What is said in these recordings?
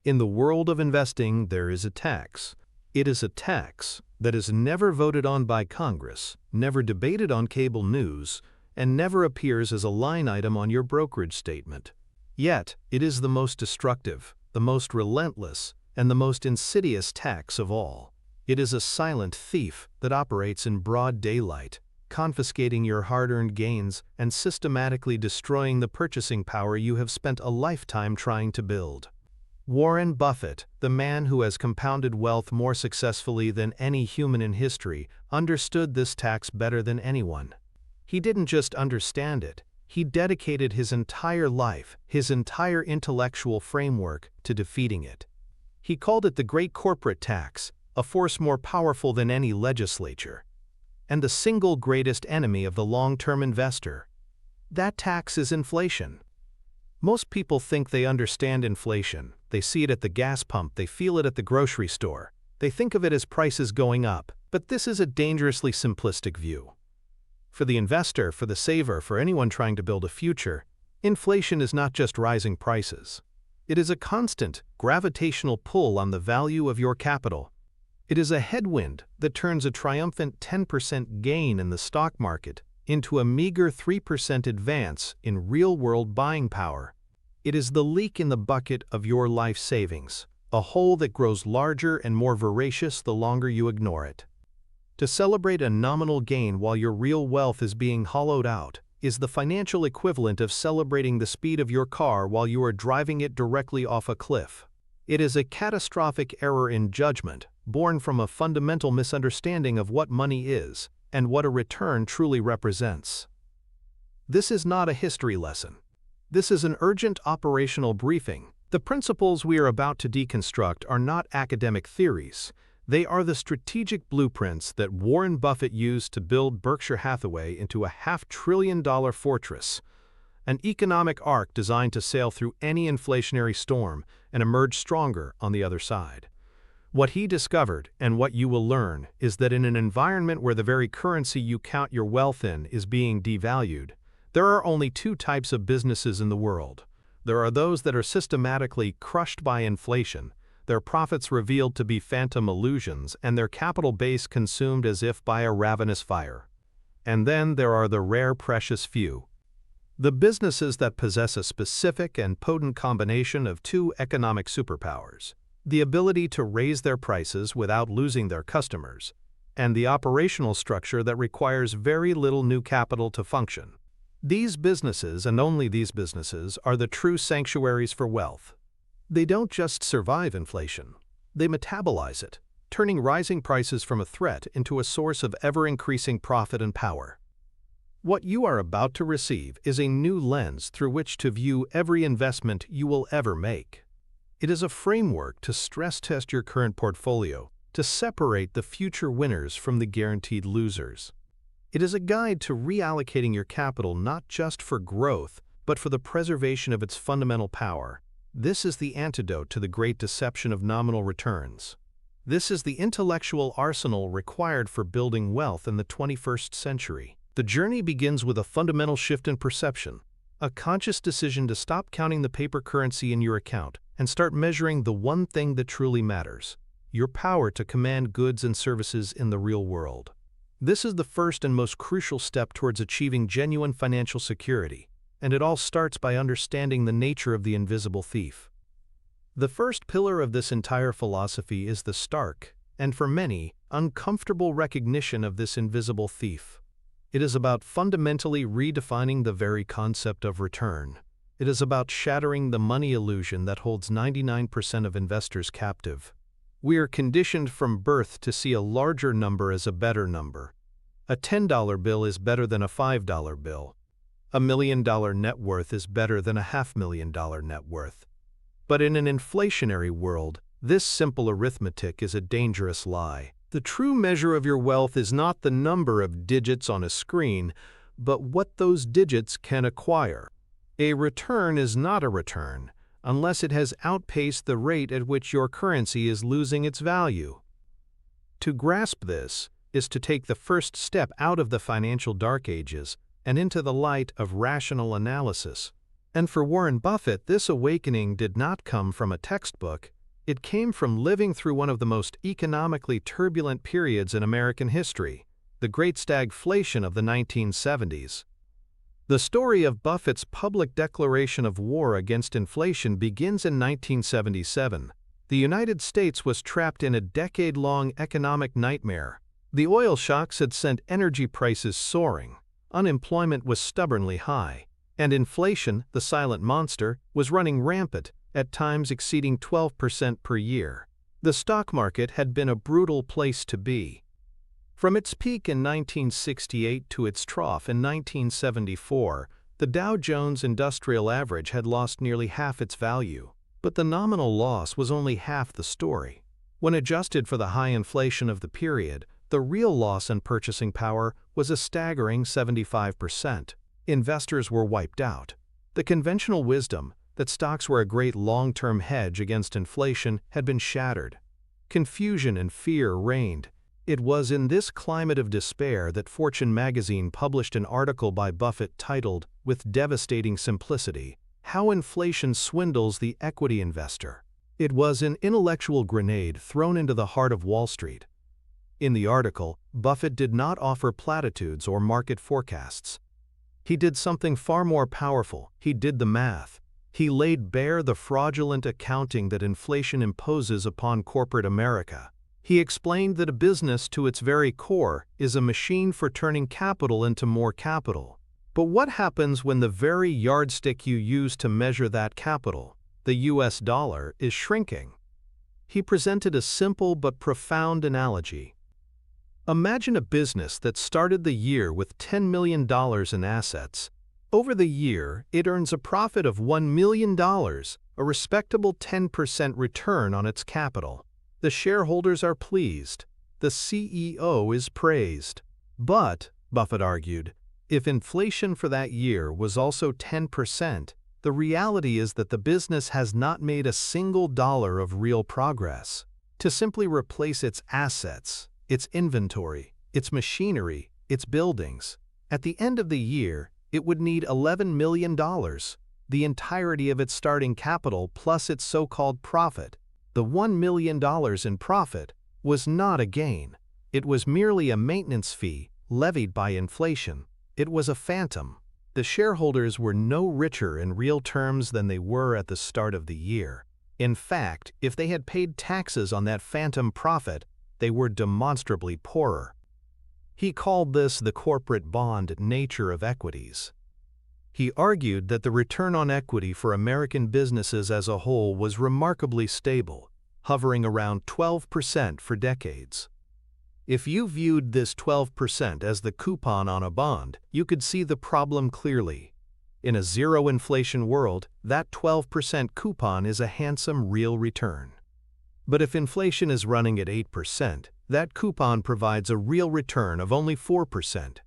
In the world of investing, there is a tax. It is a tax that is never voted on by Congress, never debated on cable news, and never appears as a line item on your brokerage statement. Yet, it is the most destructive, the most relentless, and the most insidious tax of all. It is a silent thief that operates in broad daylight, confiscating your hard-earned gains and systematically destroying the purchasing power you have spent a lifetime trying to build. Warren Buffett, the man who has compounded wealth more successfully than any human in history, understood this tax better than anyone. He didn't just understand it, he dedicated his entire life, his entire intellectual framework, to defeating it. He called it the Great Corporate Tax, a force more powerful than any legislature, and the single greatest enemy of the long-term investor. That tax is inflation. Most people think they understand inflation. They see it at the gas pump, they feel it at the grocery store. They think of it as prices going up, but this is a dangerously simplistic view. For the investor, for the saver, for anyone trying to build a future, inflation is not just rising prices. It is a constant, gravitational pull on the value of your capital. It is a headwind that turns a triumphant 10% gain in the stock market into a meager 3% advance in real-world buying power. It is the leak in the bucket of your life savings, a hole that grows larger and more voracious the longer you ignore it. To celebrate a nominal gain while your real wealth is being hollowed out is the financial equivalent of celebrating the speed of your car while you are driving it directly off a cliff. It is a catastrophic error in judgment, born from a fundamental misunderstanding of what money is and what a return truly represents. This is not a history lesson. This is an urgent operational briefing. The principles we are about to deconstruct are not academic theories. They are the strategic blueprints that Warren Buffett used to build Berkshire Hathaway into a $500 billion fortress, an economic arc designed to sail through any inflationary storm and emerge stronger on the other side. What he discovered, and what you will learn, is that in an environment where the very currency you count your wealth in is being devalued, there are only two types of businesses in the world. There are those that are systematically crushed by inflation, their profits revealed to be phantom illusions, and their capital base consumed as if by a ravenous fire. And then there are the rare precious few. The businesses that possess a specific and potent combination of two economic superpowers: the ability to raise their prices without losing their customers, and the operational structure that requires very little new capital to function. These businesses, and only these businesses, are the true sanctuaries for wealth. They don't just survive inflation, they metabolize it, turning rising prices from a threat into a source of ever-increasing profit and power. What you are about to receive is a new lens through which to view every investment you will ever make. It is a framework to stress-test your current portfolio, to separate the future winners from the guaranteed losers. It is a guide to reallocating your capital not just for growth, but for the preservation of its fundamental power. This is the antidote to the great deception of nominal returns. This is the intellectual arsenal required for building wealth in the 21st century. The journey begins with a fundamental shift in perception, a conscious decision to stop counting the paper currency in your account and start measuring the one thing that truly matters: your power to command goods and services in the real world. This is the first and most crucial step towards achieving genuine financial security, and it all starts by understanding the nature of the invisible thief. The first pillar of this entire philosophy is the stark, and for many, uncomfortable recognition of this invisible thief. It is about fundamentally redefining the very concept of return. It is about shattering the money illusion that holds 99% of investors captive. We are conditioned from birth to see a larger number as a better number. A $10 bill is better than a $5 bill. $1 million net worth is better than a $500,000 net worth. But in an inflationary world, this simple arithmetic is a dangerous lie. The true measure of your wealth is not the number of digits on a screen, but what those digits can acquire. A return is not a return unless it has outpaced the rate at which your currency is losing its value. To grasp this is to take the first step out of the financial dark ages and into the light of rational analysis. And for Warren Buffett, this awakening did not come from a textbook. It came from living through one of the most economically turbulent periods in American history, the Great Stagflation of the 1970s. The story of Buffett's public declaration of war against inflation begins in 1977. The United States was trapped in a decade-long economic nightmare. The oil shocks had sent energy prices soaring, unemployment was stubbornly high, and inflation, the silent monster, was running rampant, at times exceeding 12% per year. The stock market had been a brutal place to be. From its peak in 1968 to its trough in 1974, the Dow Jones Industrial Average had lost nearly half its value. But the nominal loss was only half the story. When adjusted for the high inflation of the period, the real loss in purchasing power was a staggering 75%. Investors were wiped out. The conventional wisdom that stocks were a great long-term hedge against inflation had been shattered. Confusion and fear reigned. It was in this climate of despair that Fortune magazine published an article by Buffett titled, with devastating simplicity, "How Inflation Swindles the Equity Investor." It was an intellectual grenade thrown into the heart of Wall Street. In the article, Buffett did not offer platitudes or market forecasts. He did something far more powerful. He did the math. He laid bare the fraudulent accounting that inflation imposes upon corporate America. He explained that a business to its very core is a machine for turning capital into more capital. But what happens when the very yardstick you use to measure that capital, the US dollar, is shrinking? He presented a simple but profound analogy. Imagine a business that started the year with $10 million in assets. Over the year, it earns a profit of $1 million, a respectable 10% return on its capital. The shareholders are pleased. The CEO is praised. But, Buffett argued, if inflation for that year was also 10%, the reality is that the business has not made a single dollar of real progress. To simply replace its assets, its inventory, its machinery, its buildings, at the end of the year, it would need $11 million, the entirety of its starting capital plus its so-called profit. The $1 million in profit was not a gain. It was merely a maintenance fee levied by inflation. It was a phantom. The shareholders were no richer in real terms than they were at the start of the year. In fact, if they had paid taxes on that phantom profit, they were demonstrably poorer. He called this the corporate bond nature of equities. He argued that the return on equity for American businesses as a whole was remarkably stable, hovering around 12% for decades. If you viewed this 12% as the coupon on a bond, you could see the problem clearly. In a zero-inflation world, that 12% coupon is a handsome real return. But if inflation is running at 8%, that coupon provides a real return of only 4%.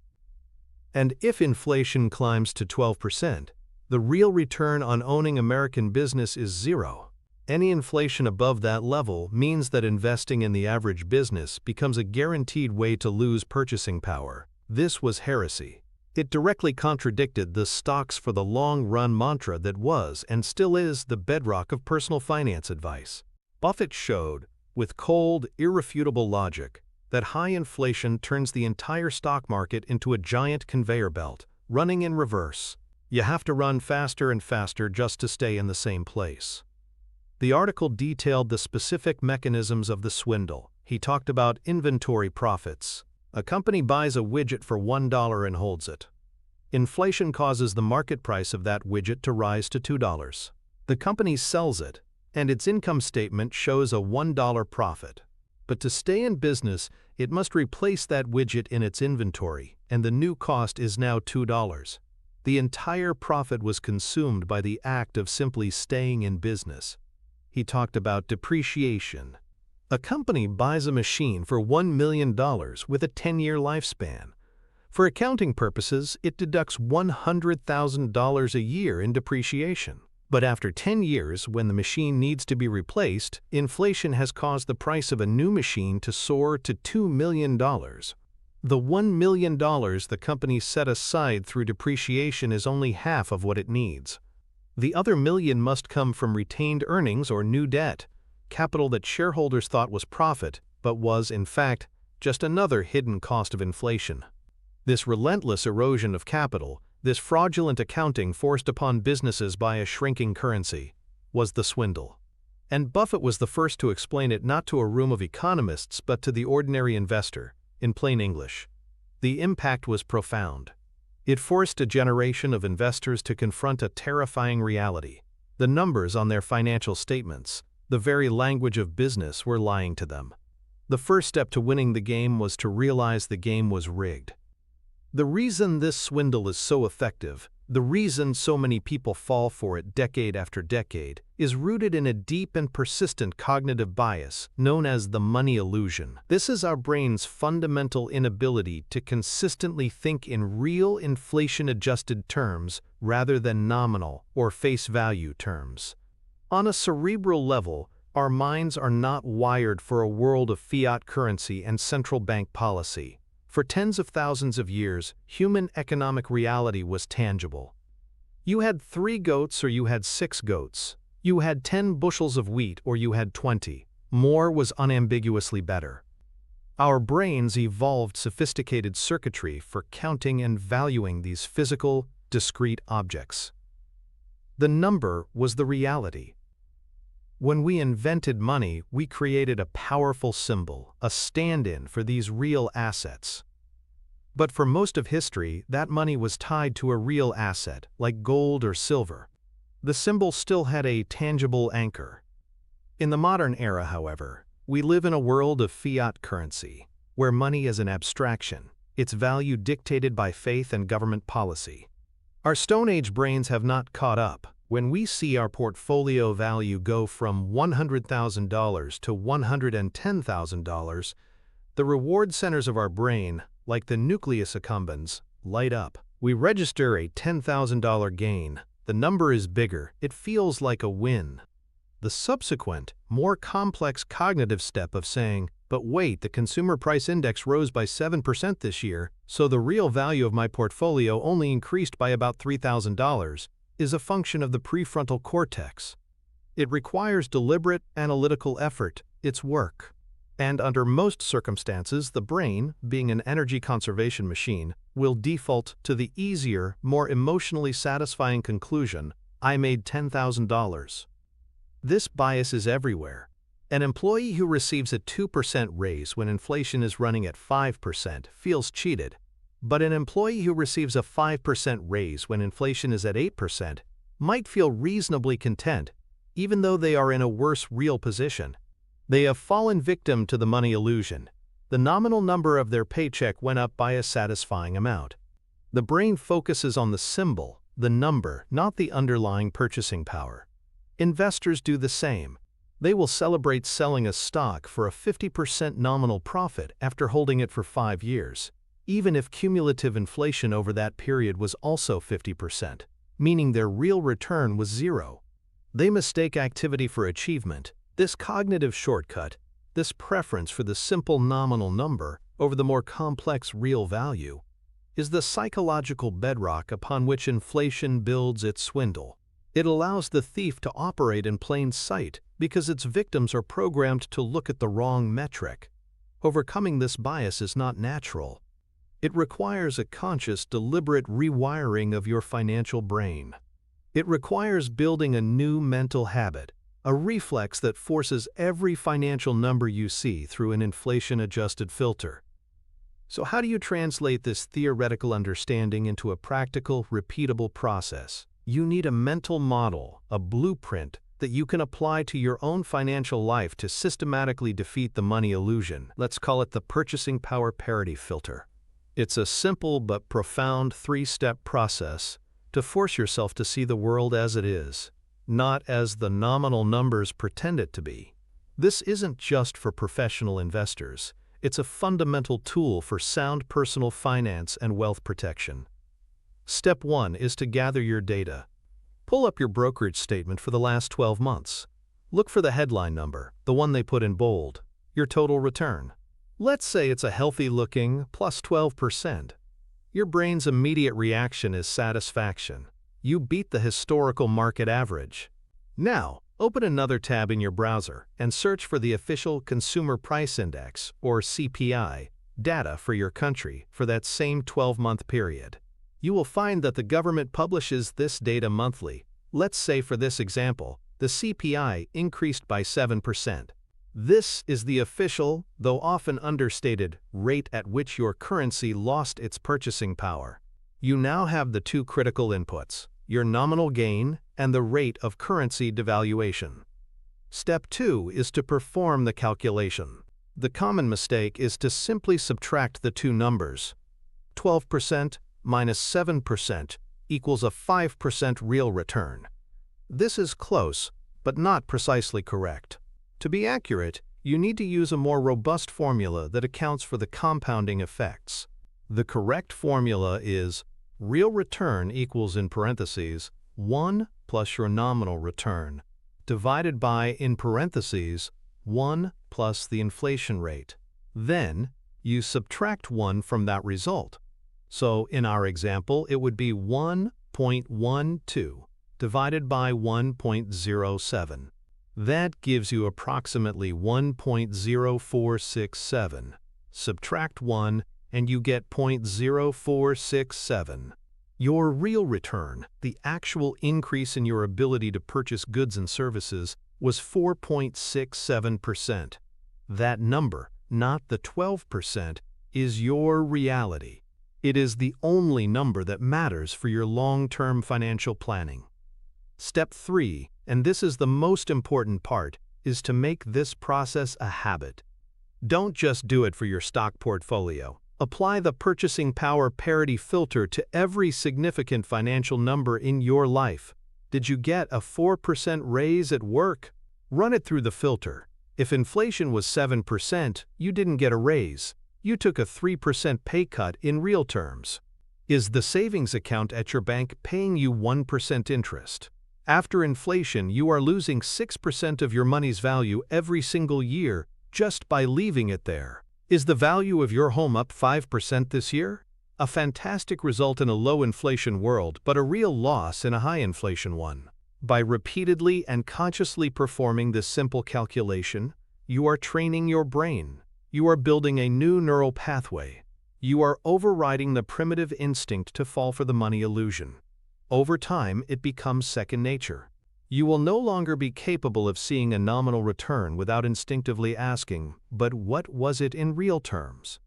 And if inflation climbs to 12%, the real return on owning American business is zero. Any inflation above that level means that investing in the average business becomes a guaranteed way to lose purchasing power. This was heresy. It directly contradicted the stocks for the long run mantra that was and still is the bedrock of personal finance advice. Buffett showed, with cold, irrefutable logic, that high inflation turns the entire stock market into a giant conveyor belt, running in reverse. You have to run faster and faster just to stay in the same place. The article detailed the specific mechanisms of the swindle. He talked about inventory profits. A company buys a widget for $1 and holds it. Inflation causes the market price of that widget to rise to $2. The company sells it, and its income statement shows a $1 profit. But to stay in business, it must replace that widget in its inventory, and the new cost is now $2. The entire profit was consumed by the act of simply staying in business. He talked about depreciation. A company buys a machine for $1 million with a 10-year lifespan. For accounting purposes, it deducts $100,000 a year in depreciation. But after 10 years, when the machine needs to be replaced, inflation has caused the price of a new machine to soar to $2 million. The $1 million the company set aside through depreciation is only half of what it needs. The other million must come from retained earnings or new debt, capital that shareholders thought was profit, but was, in fact, just another hidden cost of inflation. This relentless erosion of capital, this fraudulent accounting forced upon businesses by a shrinking currency, was the swindle. And Buffett was the first to explain it not to a room of economists but to the ordinary investor, in plain English. The impact was profound. It forced a generation of investors to confront a terrifying reality. The numbers on their financial statements, the very language of business, were lying to them. The first step to winning the game was to realize the game was rigged. The reason this swindle is so effective, the reason so many people fall for it decade after decade, is rooted in a deep and persistent cognitive bias known as the money illusion. This is our brain's fundamental inability to consistently think in real inflation-adjusted terms rather than nominal or face value terms. On a cerebral level, our minds are not wired for a world of fiat currency and central bank policy. For tens of thousands of years, human economic reality was tangible. You had 3 goats or you had 6 goats. You had 10 bushels of wheat or you had 20. More was unambiguously better. Our brains evolved sophisticated circuitry for counting and valuing these physical, discrete objects. The number was the reality. When we invented money, we created a powerful symbol, a stand-in for these real assets. But for most of history, that money was tied to a real asset, like gold or silver. The symbol still had a tangible anchor. In the modern era, however, we live in a world of fiat currency, where money is an abstraction, its value dictated by faith and government policy. Our Stone Age brains have not caught up. When we see our portfolio value go from $100,000 to $110,000, the reward centers of our brain, like the nucleus accumbens, light up. We register a $10,000 gain. The number is bigger. It feels like a win. The subsequent, more complex cognitive step of saying, but wait, the consumer price index rose by 7% this year, so the real value of my portfolio only increased by about $3,000, is a function of the prefrontal cortex. It requires deliberate, analytical effort. It's work. And under most circumstances, the brain, being an energy conservation machine, will default to the easier, more emotionally satisfying conclusion, I made $10,000. This bias is everywhere. An employee who receives a 2% raise when inflation is running at 5% feels cheated. But an employee who receives a 5% raise when inflation is at 8% might feel reasonably content, even though they are in a worse real position. They have fallen victim to the money illusion. The nominal number of their paycheck went up by a satisfying amount. The brain focuses on the symbol, the number, not the underlying purchasing power. Investors do the same. They will celebrate selling a stock for a 50% nominal profit after holding it for 5 years. Even if cumulative inflation over that period was also 50%, meaning their real return was 0. They mistake activity for achievement. This cognitive shortcut, this preference for the simple nominal number over the more complex real value, is the psychological bedrock upon which inflation builds its swindle. It allows the thief to operate in plain sight because its victims are programmed to look at the wrong metric. Overcoming this bias is not natural. It requires a conscious, deliberate rewiring of your financial brain. It requires building a new mental habit, a reflex that forces every financial number you see through an inflation-adjusted filter. So how do you translate this theoretical understanding into a practical, repeatable process? You need a mental model, a blueprint that you can apply to your own financial life to systematically defeat the money illusion. Let's call it the purchasing power parity filter. It's a simple but profound 3-step process to force yourself to see the world as it is, not as the nominal numbers pretend it to be. This isn't just for professional investors. It's a fundamental tool for sound personal finance and wealth protection. Step 1 is to gather your data. Pull up your brokerage statement for the last 12 months. Look for the headline number, the one they put in bold, your total return. Let's say it's a healthy-looking plus 12%. Your brain's immediate reaction is satisfaction. You beat the historical market average. Now, open another tab in your browser and search for the official Consumer Price Index, or CPI, data for your country for that same 12-month period. You will find that the government publishes this data monthly. Let's say for this example, the CPI increased by 7%. This is the official, though often understated, rate at which your currency lost its purchasing power. You now have the two critical inputs, your nominal gain and the rate of currency devaluation. Step 2 is to perform the calculation. The common mistake is to simply subtract the two numbers. 12% minus 7% equals a 5% real return. This is close, but not precisely correct. To be accurate, you need to use a more robust formula that accounts for the compounding effects. The correct formula is real return equals, in parentheses, 1 plus your nominal return, divided by, in parentheses, 1 plus the inflation rate. Then, you subtract 1 from that result. So, in our example, it would be 1.12 divided by 1.07. That gives you approximately 1.0467. Subtract 1 and you get 0.0467. Your real return, the actual increase in your ability to purchase goods and services, was 4.67%. That number, not the 12%, is your reality. It is the only number that matters for your long-term financial planning. Step 3, and this is the most important part, is to make this process a habit. Don't just do it for your stock portfolio. Apply the purchasing power parity filter to every significant financial number in your life. Did you get a 4% raise at work? Run it through the filter. If inflation was 7%, you didn't get a raise. You took a 3% pay cut in real terms. Is the savings account at your bank paying you 1% interest? After inflation, you are losing 6% of your money's value every single year just by leaving it there. Is the value of your home up 5% this year? A fantastic result in a low-inflation world, but a real loss in a high-inflation one. By repeatedly and consciously performing this simple calculation, you are training your brain. You are building a new neural pathway. You are overriding the primitive instinct to fall for the money illusion. Over time, it becomes second nature. You will no longer be capable of seeing a nominal return without instinctively asking, but what was it in real terms?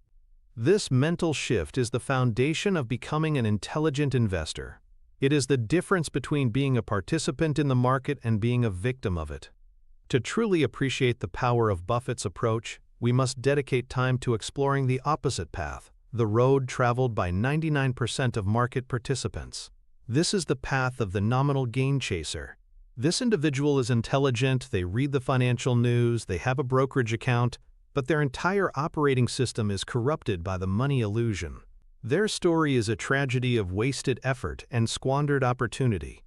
This mental shift is the foundation of becoming an intelligent investor. It is the difference between being a participant in the market and being a victim of it. To truly appreciate the power of Buffett's approach, we must dedicate time to exploring the opposite path, the road traveled by 99% of market participants. This is the path of the nominal gain chaser. This individual is intelligent, they read the financial news, they have a brokerage account, but their entire operating system is corrupted by the money illusion. Their story is a tragedy of wasted effort and squandered opportunity.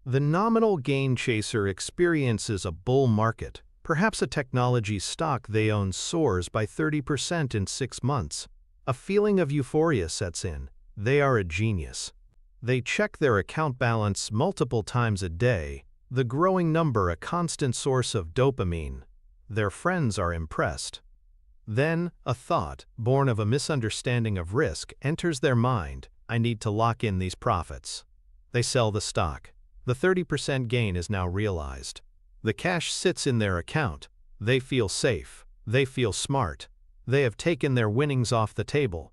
The nominal gain chaser experiences a bull market. Perhaps a technology stock they own soars by 30% in 6 months. A feeling of euphoria sets in. They are a genius. They check their account balance multiple times a day, the growing number a constant source of dopamine. Their friends are impressed. Then, a thought, born of a misunderstanding of risk, enters their mind. I need to lock in these profits. They sell the stock. The 30% gain is now realized. The cash sits in their account. They feel safe. They feel smart. They have taken their winnings off the table.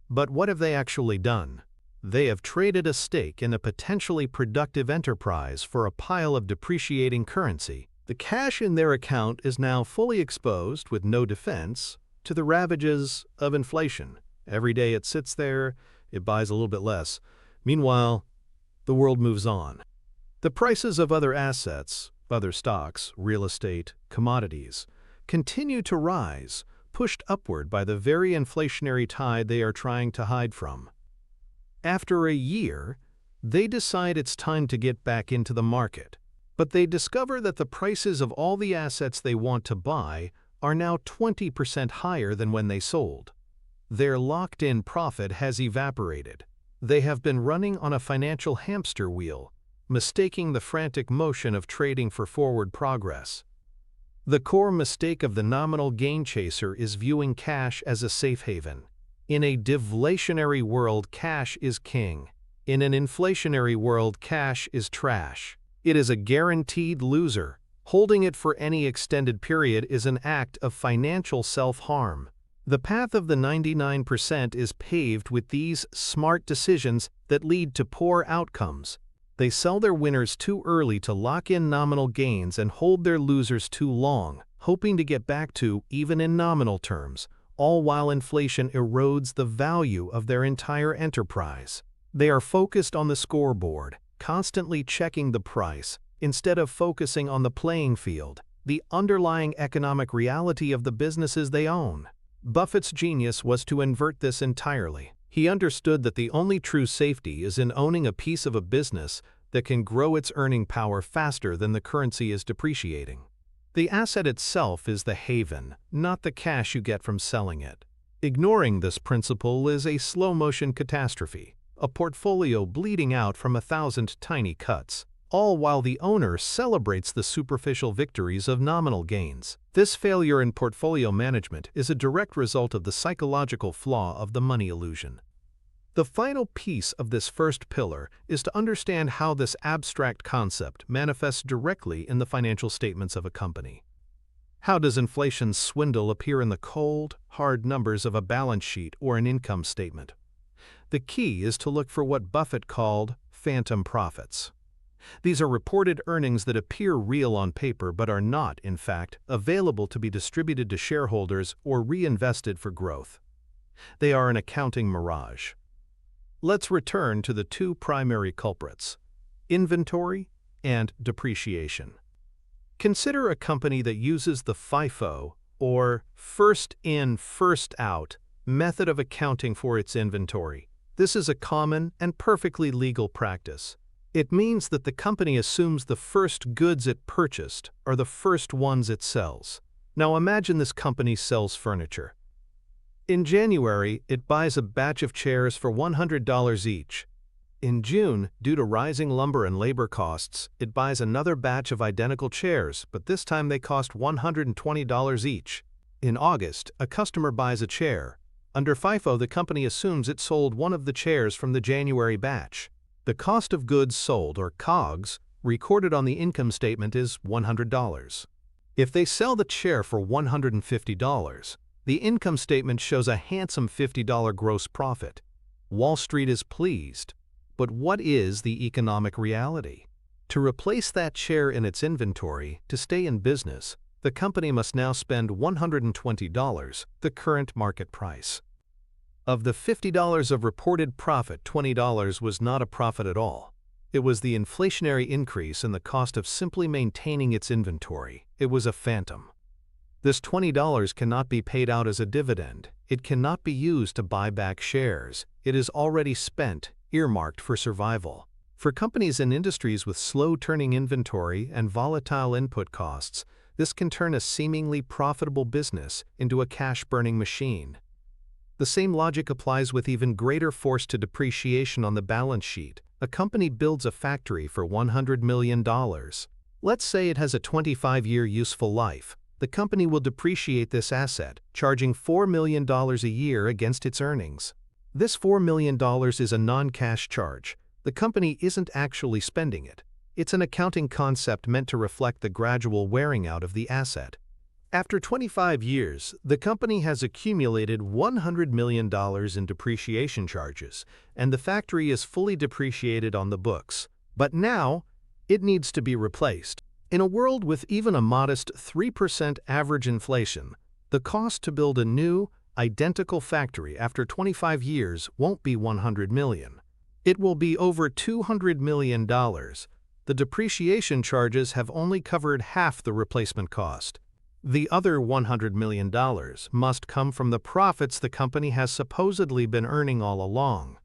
But what have they actually done? They have traded a stake in a potentially productive enterprise for a pile of depreciating currency. The cash in their account is now fully exposed, with no defense, to the ravages of inflation. Every day it sits there, it buys a little bit less. Meanwhile, the world moves on. The prices of other assets, other stocks, real estate, commodities, continue to rise, pushed upward by the very inflationary tide they are trying to hide from. After a year, they decide it's time to get back into the market, but they discover that the prices of all the assets they want to buy are now 20% higher than when they sold. Their locked-in profit has evaporated. They have been running on a financial hamster wheel, mistaking the frantic motion of trading for forward progress. The core mistake of the nominal gain chaser is viewing cash as a safe haven. In a deflationary world, cash is king. In an inflationary world, cash is trash. It is a guaranteed loser. Holding it for any extended period is an act of financial self-harm. The path of the 99% is paved with these smart decisions that lead to poor outcomes. They sell their winners too early to lock in nominal gains and hold their losers too long, hoping to get back to even in nominal terms, all while inflation erodes the value of their entire enterprise. They are focused on the scoreboard, constantly checking the price, instead of focusing on the playing field, the underlying economic reality of the businesses they own. Buffett's genius was to invert this entirely. He understood that the only true safety is in owning a piece of a business that can grow its earning power faster than the currency is depreciating. The asset itself is the haven, not the cash you get from selling it. Ignoring this principle is a slow-motion catastrophe, a portfolio bleeding out from 1,000 tiny cuts, all while the owner celebrates the superficial victories of nominal gains. This failure in portfolio management is a direct result of the psychological flaw of the money illusion. The final piece of this first pillar is to understand how this abstract concept manifests directly in the financial statements of a company. How does inflation's swindle appear in the cold, hard numbers of a balance sheet or an income statement? The key is to look for what Buffett called phantom profits. These are reported earnings that appear real on paper but are not, in fact, available to be distributed to shareholders or reinvested for growth. They are an accounting mirage. Let's return to the two primary culprits: inventory and depreciation. Consider a company that uses the FIFO, or first in, first out, method of accounting for its inventory. This is a common and perfectly legal practice. It means that the company assumes the first goods it purchased are the first ones it sells. Now imagine this company sells furniture. In January, it buys a batch of chairs for $100 each. In June, due to rising lumber and labor costs, it buys another batch of identical chairs, but this time they cost $120 each. In August, a customer buys a chair. Under FIFO, the company assumes it sold one of the chairs from the January batch. The cost of goods sold, or COGS, recorded on the income statement is $100. If they sell the chair for $150, the income statement shows a handsome $50 gross profit. Wall Street is pleased. But what is the economic reality? To replace that chair in its inventory, to stay in business, the company must now spend $120, the current market price. Of the $50 of reported profit, $20 was not a profit at all. It was the inflationary increase in the cost of simply maintaining its inventory. It was a phantom. This $20 cannot be paid out as a dividend. It cannot be used to buy back shares. It is already spent, earmarked for survival. For companies and industries with slow-turning inventory and volatile input costs, this can turn a seemingly profitable business into a cash-burning machine. The same logic applies with even greater force to depreciation on the balance sheet. A company builds a factory for $100 million. Let's say it has a 25-year useful life. The company will depreciate this asset, charging $4 million a year against its earnings. This $4 million is a non-cash charge. The company isn't actually spending it. It's an accounting concept meant to reflect the gradual wearing out of the asset. After 25 years, the company has accumulated $100 million in depreciation charges, and the factory is fully depreciated on the books. But now, it needs to be replaced. In a world with even a modest 3% average inflation, the cost to build a new, identical factory after 25 years won't be $100 million. It will be over $200 million. The depreciation charges have only covered half the replacement cost. The other $100 million must come from the profits the company has supposedly been earning all along.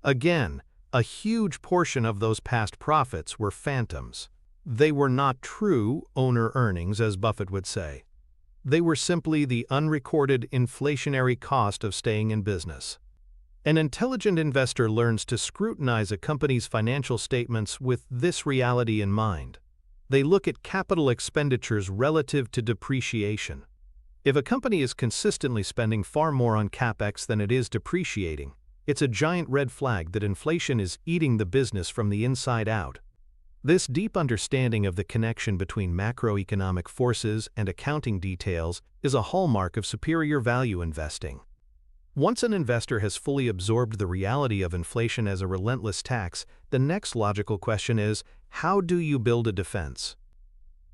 Again, a huge portion of those past profits were phantoms. They were not true owner earnings, as Buffett would say. They were simply the unrecorded inflationary cost of staying in business. An intelligent investor learns to scrutinize a company's financial statements with this reality in mind. They look at capital expenditures relative to depreciation. If a company is consistently spending far more on CapEx than it is depreciating, it's a giant red flag that inflation is eating the business from the inside out. This deep understanding of the connection between macroeconomic forces and accounting details is a hallmark of superior value investing. Once an investor has fully absorbed the reality of inflation as a relentless tax, the next logical question is, how do you build a defense?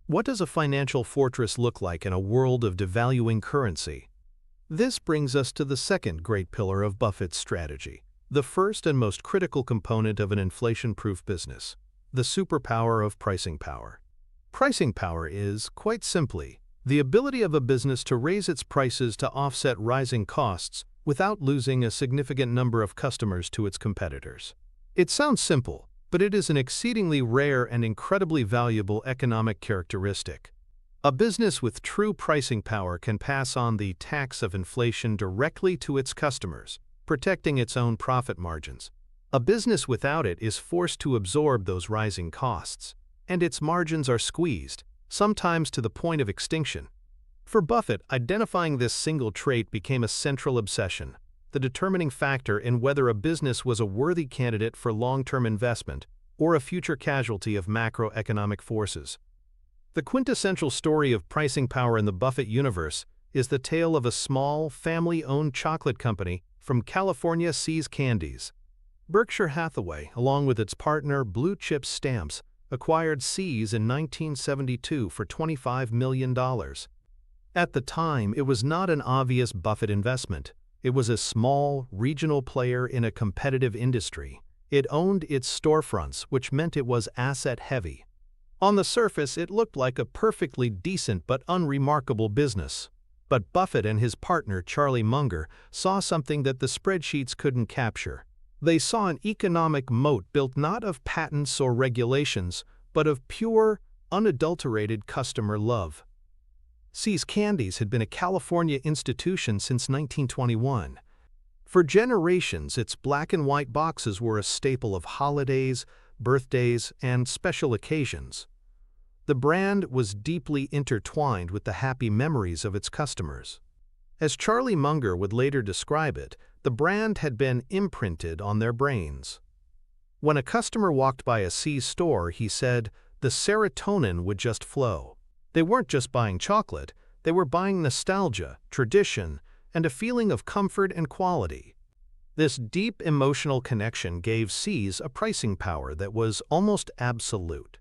What does a financial fortress look like in a world of devaluing currency? This brings us to the second great pillar of Buffett's strategy, the first and most critical component of an inflation-proof business, the superpower of pricing power. Pricing power is, quite simply, the ability of a business to raise its prices to offset rising costs without losing a significant number of customers to its competitors. It sounds simple, but it is an exceedingly rare and incredibly valuable economic characteristic. A business with true pricing power can pass on the tax of inflation directly to its customers, protecting its own profit margins. A business without it is forced to absorb those rising costs, and its margins are squeezed, sometimes to the point of extinction. For Buffett, identifying this single trait became a central obsession, the determining factor in whether a business was a worthy candidate for long-term investment or a future casualty of macroeconomic forces. The quintessential story of pricing power in the Buffett universe is the tale of a small, family-owned chocolate company from California, See's Candies. Berkshire Hathaway, along with its partner Blue Chip Stamps, acquired See's in 1972 for $25 million. At the time, it was not an obvious Buffett investment. It was a small, regional player in a competitive industry. It owned its storefronts, which meant it was asset-heavy. On the surface, it looked like a perfectly decent but unremarkable business. But Buffett and his partner Charlie Munger saw something that the spreadsheets couldn't capture. They saw an economic moat built not of patents or regulations, but of pure, unadulterated customer love. See's Candies had been a California institution since 1921. For generations, its black and white boxes were a staple of holidays, birthdays, and special occasions. The brand was deeply intertwined with the happy memories of its customers. As Charlie Munger would later describe it, the brand had been imprinted on their brains. When a customer walked by a See's store, he said, the serotonin would just flow. They weren't just buying chocolate, they were buying nostalgia, tradition, and a feeling of comfort and quality. This deep emotional connection gave See's a pricing power that was almost absolute.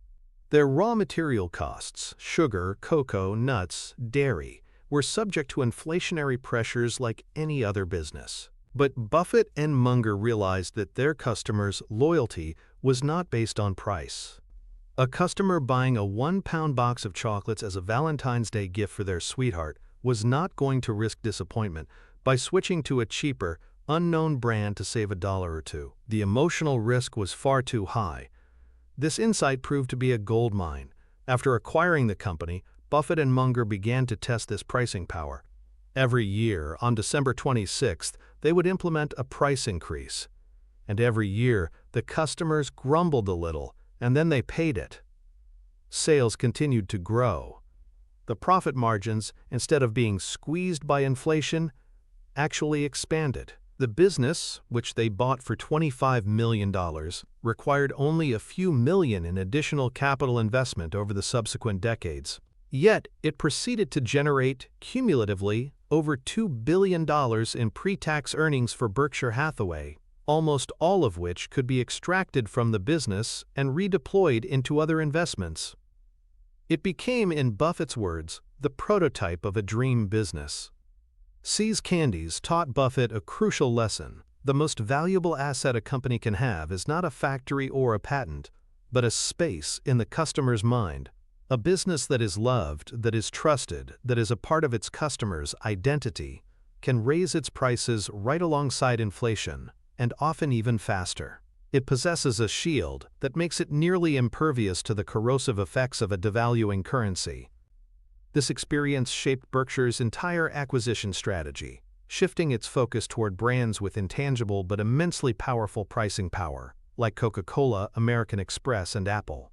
Their raw material costs, sugar, cocoa, nuts, dairy, were subject to inflationary pressures like any other business. But Buffett and Munger realized that their customers' loyalty was not based on price. A customer buying a 1-pound box of chocolates as a Valentine's Day gift for their sweetheart was not going to risk disappointment by switching to a cheaper, unknown brand to save $1 or $2. The emotional risk was far too high. This insight proved to be a goldmine. After acquiring the company, Buffett and Munger began to test this pricing power. Every year, on December 26th, they would implement a price increase. And every year, the customers grumbled a little, and then they paid it. Sales continued to grow. The profit margins, instead of being squeezed by inflation, actually expanded. The business, which they bought for $25 million, required only a few million in additional capital investment over the subsequent decades. Yet, it proceeded to generate, cumulatively, over $2 billion in pre-tax earnings for Berkshire Hathaway, almost all of which could be extracted from the business and redeployed into other investments. It became, in Buffett's words, the prototype of a dream business. See's Candies taught Buffett a crucial lesson. The most valuable asset a company can have is not a factory or a patent, but a space in the customer's mind. A business that is loved, that is trusted, that is a part of its customer's identity, can raise its prices right alongside inflation, and often even faster. It possesses a shield that makes it nearly impervious to the corrosive effects of a devaluing currency. This experience shaped Berkshire's entire acquisition strategy, shifting its focus toward brands with intangible but immensely powerful pricing power, like Coca-Cola, American Express, and Apple.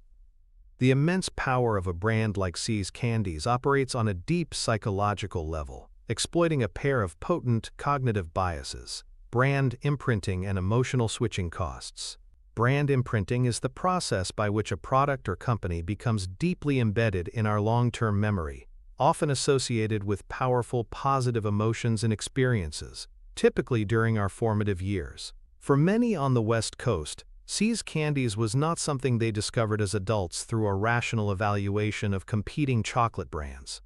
The immense power of a brand like See's Candies operates on a deep psychological level, exploiting a pair of potent cognitive biases: brand imprinting and emotional switching costs. Brand imprinting is the process by which a product or company becomes deeply embedded in our long-term memory, often associated with powerful positive emotions and experiences, typically during our formative years. For many on the West Coast, See's Candies was not something they discovered as adults through a rational evaluation of competing chocolate brands.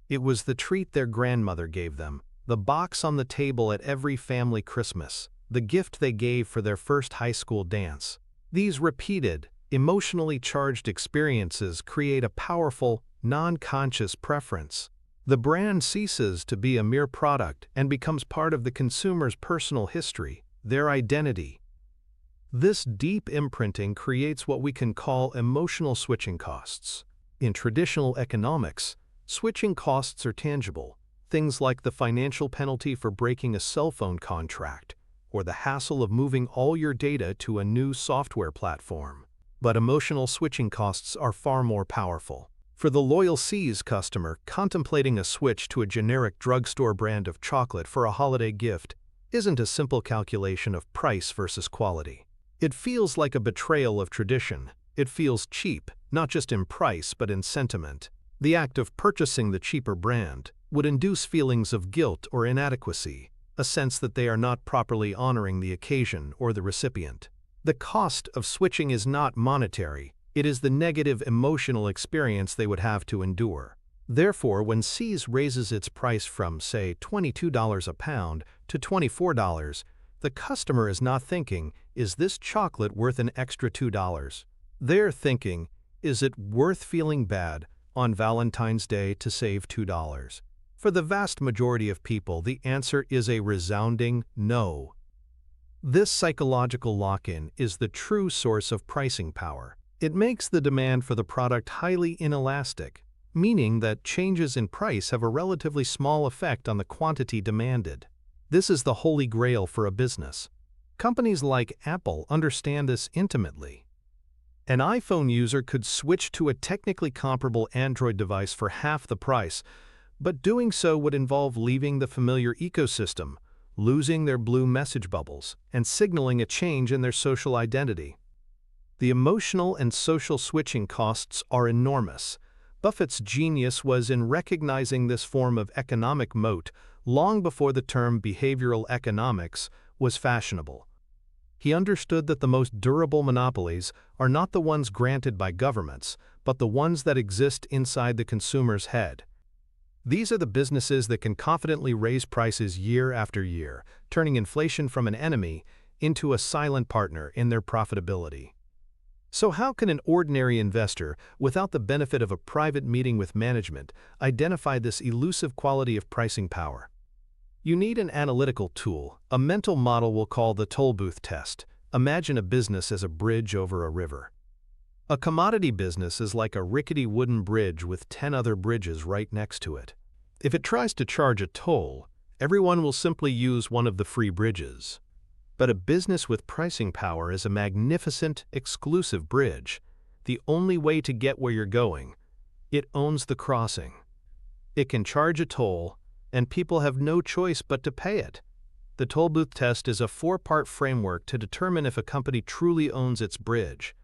It was the treat their grandmother gave them, the box on the table at every family Christmas, the gift they gave for their first high school dance. These repeated, emotionally charged experiences create a powerful, non-conscious preference. The brand ceases to be a mere product and becomes part of the consumer's personal history, their identity. This deep imprinting creates what we can call emotional switching costs. In traditional economics, switching costs are tangible, things like the financial penalty for breaking a cell phone contract, or the hassle of moving all your data to a new software platform. But emotional switching costs are far more powerful. For the loyal See's customer, contemplating a switch to a generic drugstore brand of chocolate for a holiday gift isn't a simple calculation of price versus quality. It feels like a betrayal of tradition. It feels cheap, not just in price but in sentiment. The act of purchasing the cheaper brand would induce feelings of guilt or inadequacy, a sense that they are not properly honoring the occasion or the recipient. The cost of switching is not monetary, it is the negative emotional experience they would have to endure. Therefore, when See's raises its price from, say, $22 a pound to $24, the customer is not thinking, "Is this chocolate worth an extra $2? They're thinking, "Is it worth feeling bad on Valentine's Day to save $2? For the vast majority of people, the answer is a resounding no. This psychological lock-in is the true source of pricing power. It makes the demand for the product highly inelastic, meaning that changes in price have a relatively small effect on the quantity demanded. This is the holy grail for a business. Companies like Apple understand this intimately. An iPhone user could switch to a technically comparable Android device for half the price, but doing so would involve leaving the familiar ecosystem, losing their blue message bubbles, and signaling a change in their social identity. The emotional and social switching costs are enormous. Buffett's genius was in recognizing this form of economic moat long before the term behavioral economics was fashionable. He understood that the most durable monopolies are not the ones granted by governments, but the ones that exist inside the consumer's head. These are the businesses that can confidently raise prices year after year, turning inflation from an enemy into a silent partner in their profitability. So how can an ordinary investor, without the benefit of a private meeting with management, identify this elusive quality of pricing power? You need an analytical tool, a mental model we'll call the toll booth test. Imagine a business as a bridge over a river. A commodity business is like a rickety wooden bridge with 10 other bridges right next to it. If it tries to charge a toll, everyone will simply use one of the free bridges. But a business with pricing power is a magnificent, exclusive bridge, the only way to get where you're going. It owns the crossing. It can charge a toll, and people have no choice but to pay it. The toll booth test is a 4-part framework to determine if a company truly owns its bridge.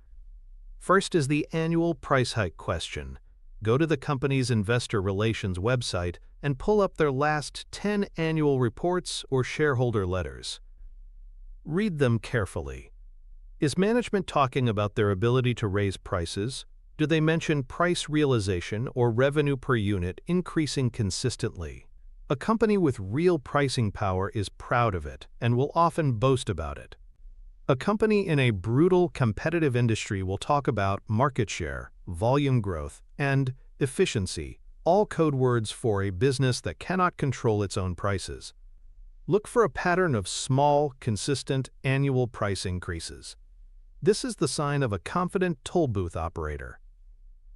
First is the annual price hike question. Go to the company's investor relations website and pull up their last 10 annual reports or shareholder letters. Read them carefully. Is management talking about their ability to raise prices? Do they mention price realization or revenue per unit increasing consistently? A company with real pricing power is proud of it and will often boast about it. A company in a brutal, competitive industry will talk about market share, volume growth, and efficiency, all code words for a business that cannot control its own prices. Look for a pattern of small, consistent, annual price increases. This is the sign of a confident toll booth operator.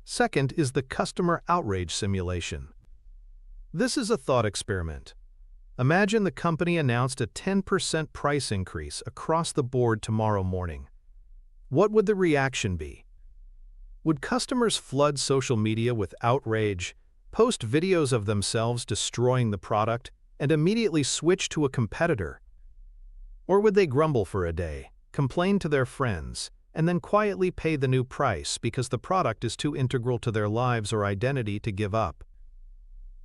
Second is the customer outrage simulation. This is a thought experiment. Imagine the company announced a 10% price increase across the board tomorrow morning. What would the reaction be? Would customers flood social media with outrage, post videos of themselves destroying the product, and immediately switch to a competitor? Or would they grumble for a day, complain to their friends, and then quietly pay the new price because the product is too integral to their lives or identity to give up?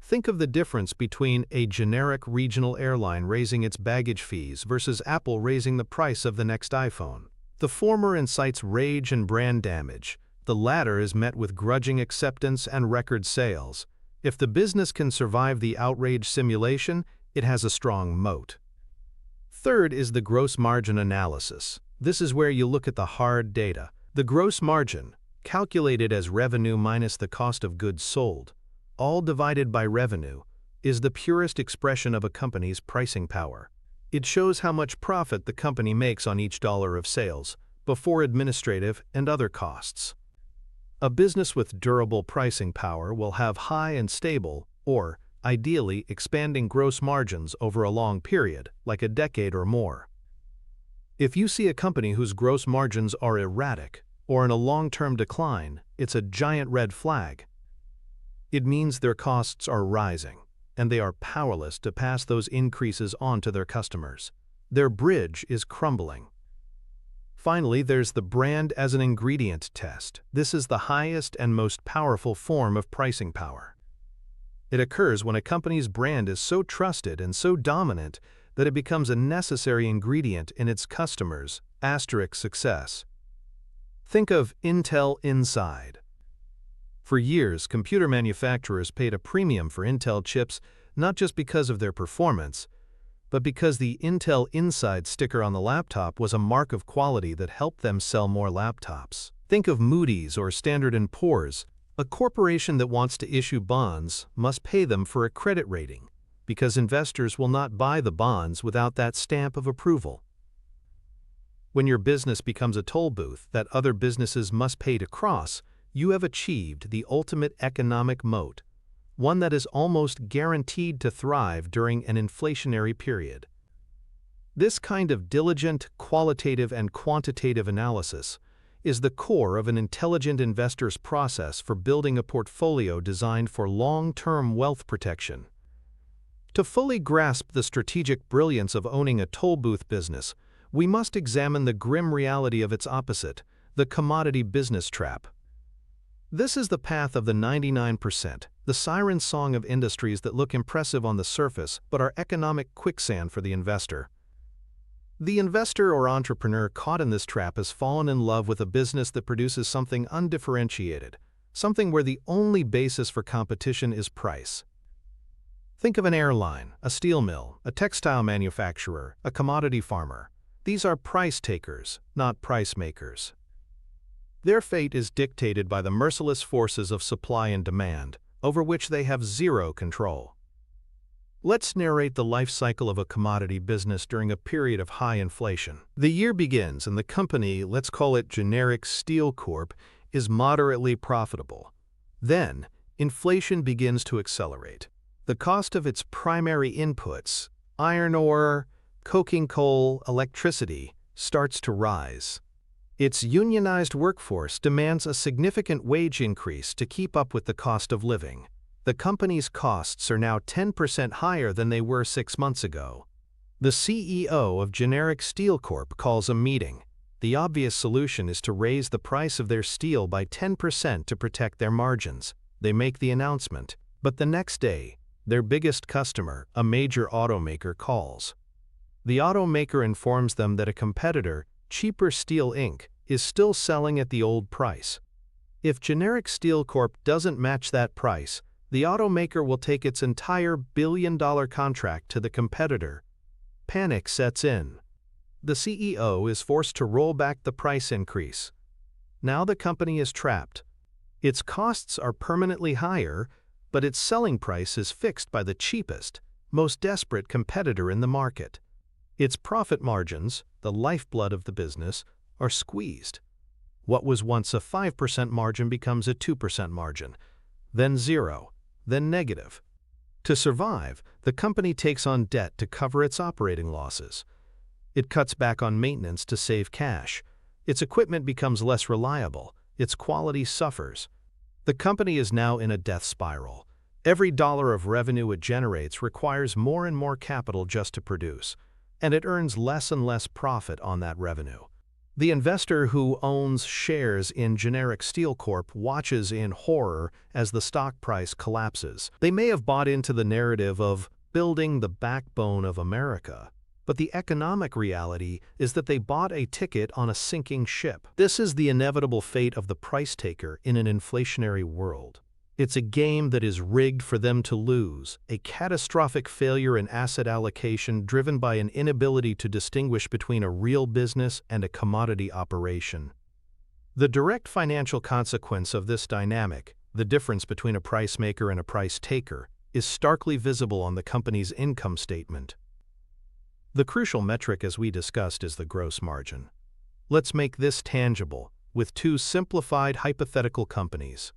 Think of the difference between a generic regional airline raising its baggage fees versus Apple raising the price of the next iPhone. The former incites rage and brand damage. The latter is met with grudging acceptance and record sales. If the business can survive the outrage simulation, it has a strong moat. Third is the gross margin analysis. This is where you look at the hard data. The gross margin, calculated as revenue minus the cost of goods sold, all divided by revenue, is the purest expression of a company's pricing power. It shows how much profit the company makes on each dollar of sales, before administrative and other costs. A business with durable pricing power will have high and stable, or, ideally, expanding gross margins over a long period, like a decade or more. If you see a company whose gross margins are erratic, or in a long-term decline, it's a giant red flag. It means their costs are rising, and they are powerless to pass those increases on to their customers. Their bridge is crumbling. Finally, there's the brand as an ingredient test. This is the highest and most powerful form of pricing power. It occurs when a company's brand is so trusted and so dominant that it becomes a necessary ingredient in its customers' success. Think of Intel Inside. For years, computer manufacturers paid a premium for Intel chips not just because of their performance, but because the Intel Inside sticker on the laptop was a mark of quality that helped them sell more laptops. Think of Moody's or Standard & Poor's. A corporation that wants to issue bonds must pay them for a credit rating, because investors will not buy the bonds without that stamp of approval. When your business becomes a toll booth that other businesses must pay to cross, you have achieved the ultimate economic moat, one that is almost guaranteed to thrive during an inflationary period. This kind of diligent qualitative and quantitative analysis is the core of an intelligent investor's process for building a portfolio designed for long-term wealth protection. To fully grasp the strategic brilliance of owning a toll booth business, we must examine the grim reality of its opposite, the commodity business trap. This is the path of the 99%, the siren song of industries that look impressive on the surface but are economic quicksand for the investor. The investor or entrepreneur caught in this trap has fallen in love with a business that produces something undifferentiated, something where the only basis for competition is price. Think of an airline, a steel mill, a textile manufacturer, a commodity farmer. These are price takers, not price makers. Their fate is dictated by the merciless forces of supply and demand, over which they have zero control. Let's narrate the life cycle of a commodity business during a period of high inflation. The year begins and the company, let's call it Generic Steel Corp., is moderately profitable. Then, inflation begins to accelerate. The cost of its primary inputs, iron ore, coking coal, electricity, starts to rise. Its unionized workforce demands a significant wage increase to keep up with the cost of living. The company's costs are now 10% higher than they were 6 months ago. The CEO of Generic Steel Corp calls a meeting. The obvious solution is to raise the price of their steel by 10% to protect their margins. They make the announcement, but the next day, their biggest customer, a major automaker, calls. The automaker informs them that a competitor, Cheaper Steel Inc., is still selling at the old price. If Generic Steel Corp doesn't match that price, the automaker will take its entire billion-dollar contract to the competitor. Panic sets in. The CEO is forced to roll back the price increase. Now the company is trapped. Its costs are permanently higher, but its selling price is fixed by the cheapest, most desperate competitor in the market. Its profit margins, the lifeblood of the business, are squeezed. What was once a 5% margin becomes a 2% margin, then 0, then negative. To survive, the company takes on debt to cover its operating losses. It cuts back on maintenance to save cash. Its equipment becomes less reliable. Its quality suffers. The company is now in a death spiral. Every dollar of revenue it generates requires more and more capital just to produce, and it earns less and less profit on that revenue. The investor who owns shares in generic Steel Corp watches in horror as the stock price collapses. They may have bought into the narrative of building the backbone of America, but the economic reality is that they bought a ticket on a sinking ship. This is the inevitable fate of the price taker in an inflationary world. It's a game that is rigged for them to lose, a catastrophic failure in asset allocation driven by an inability to distinguish between a real business and a commodity operation. The direct financial consequence of this dynamic, the difference between a price maker and a price taker, is starkly visible on the company's income statement. The crucial metric, as we discussed, is the gross margin. Let's make this tangible with two simplified hypothetical companies.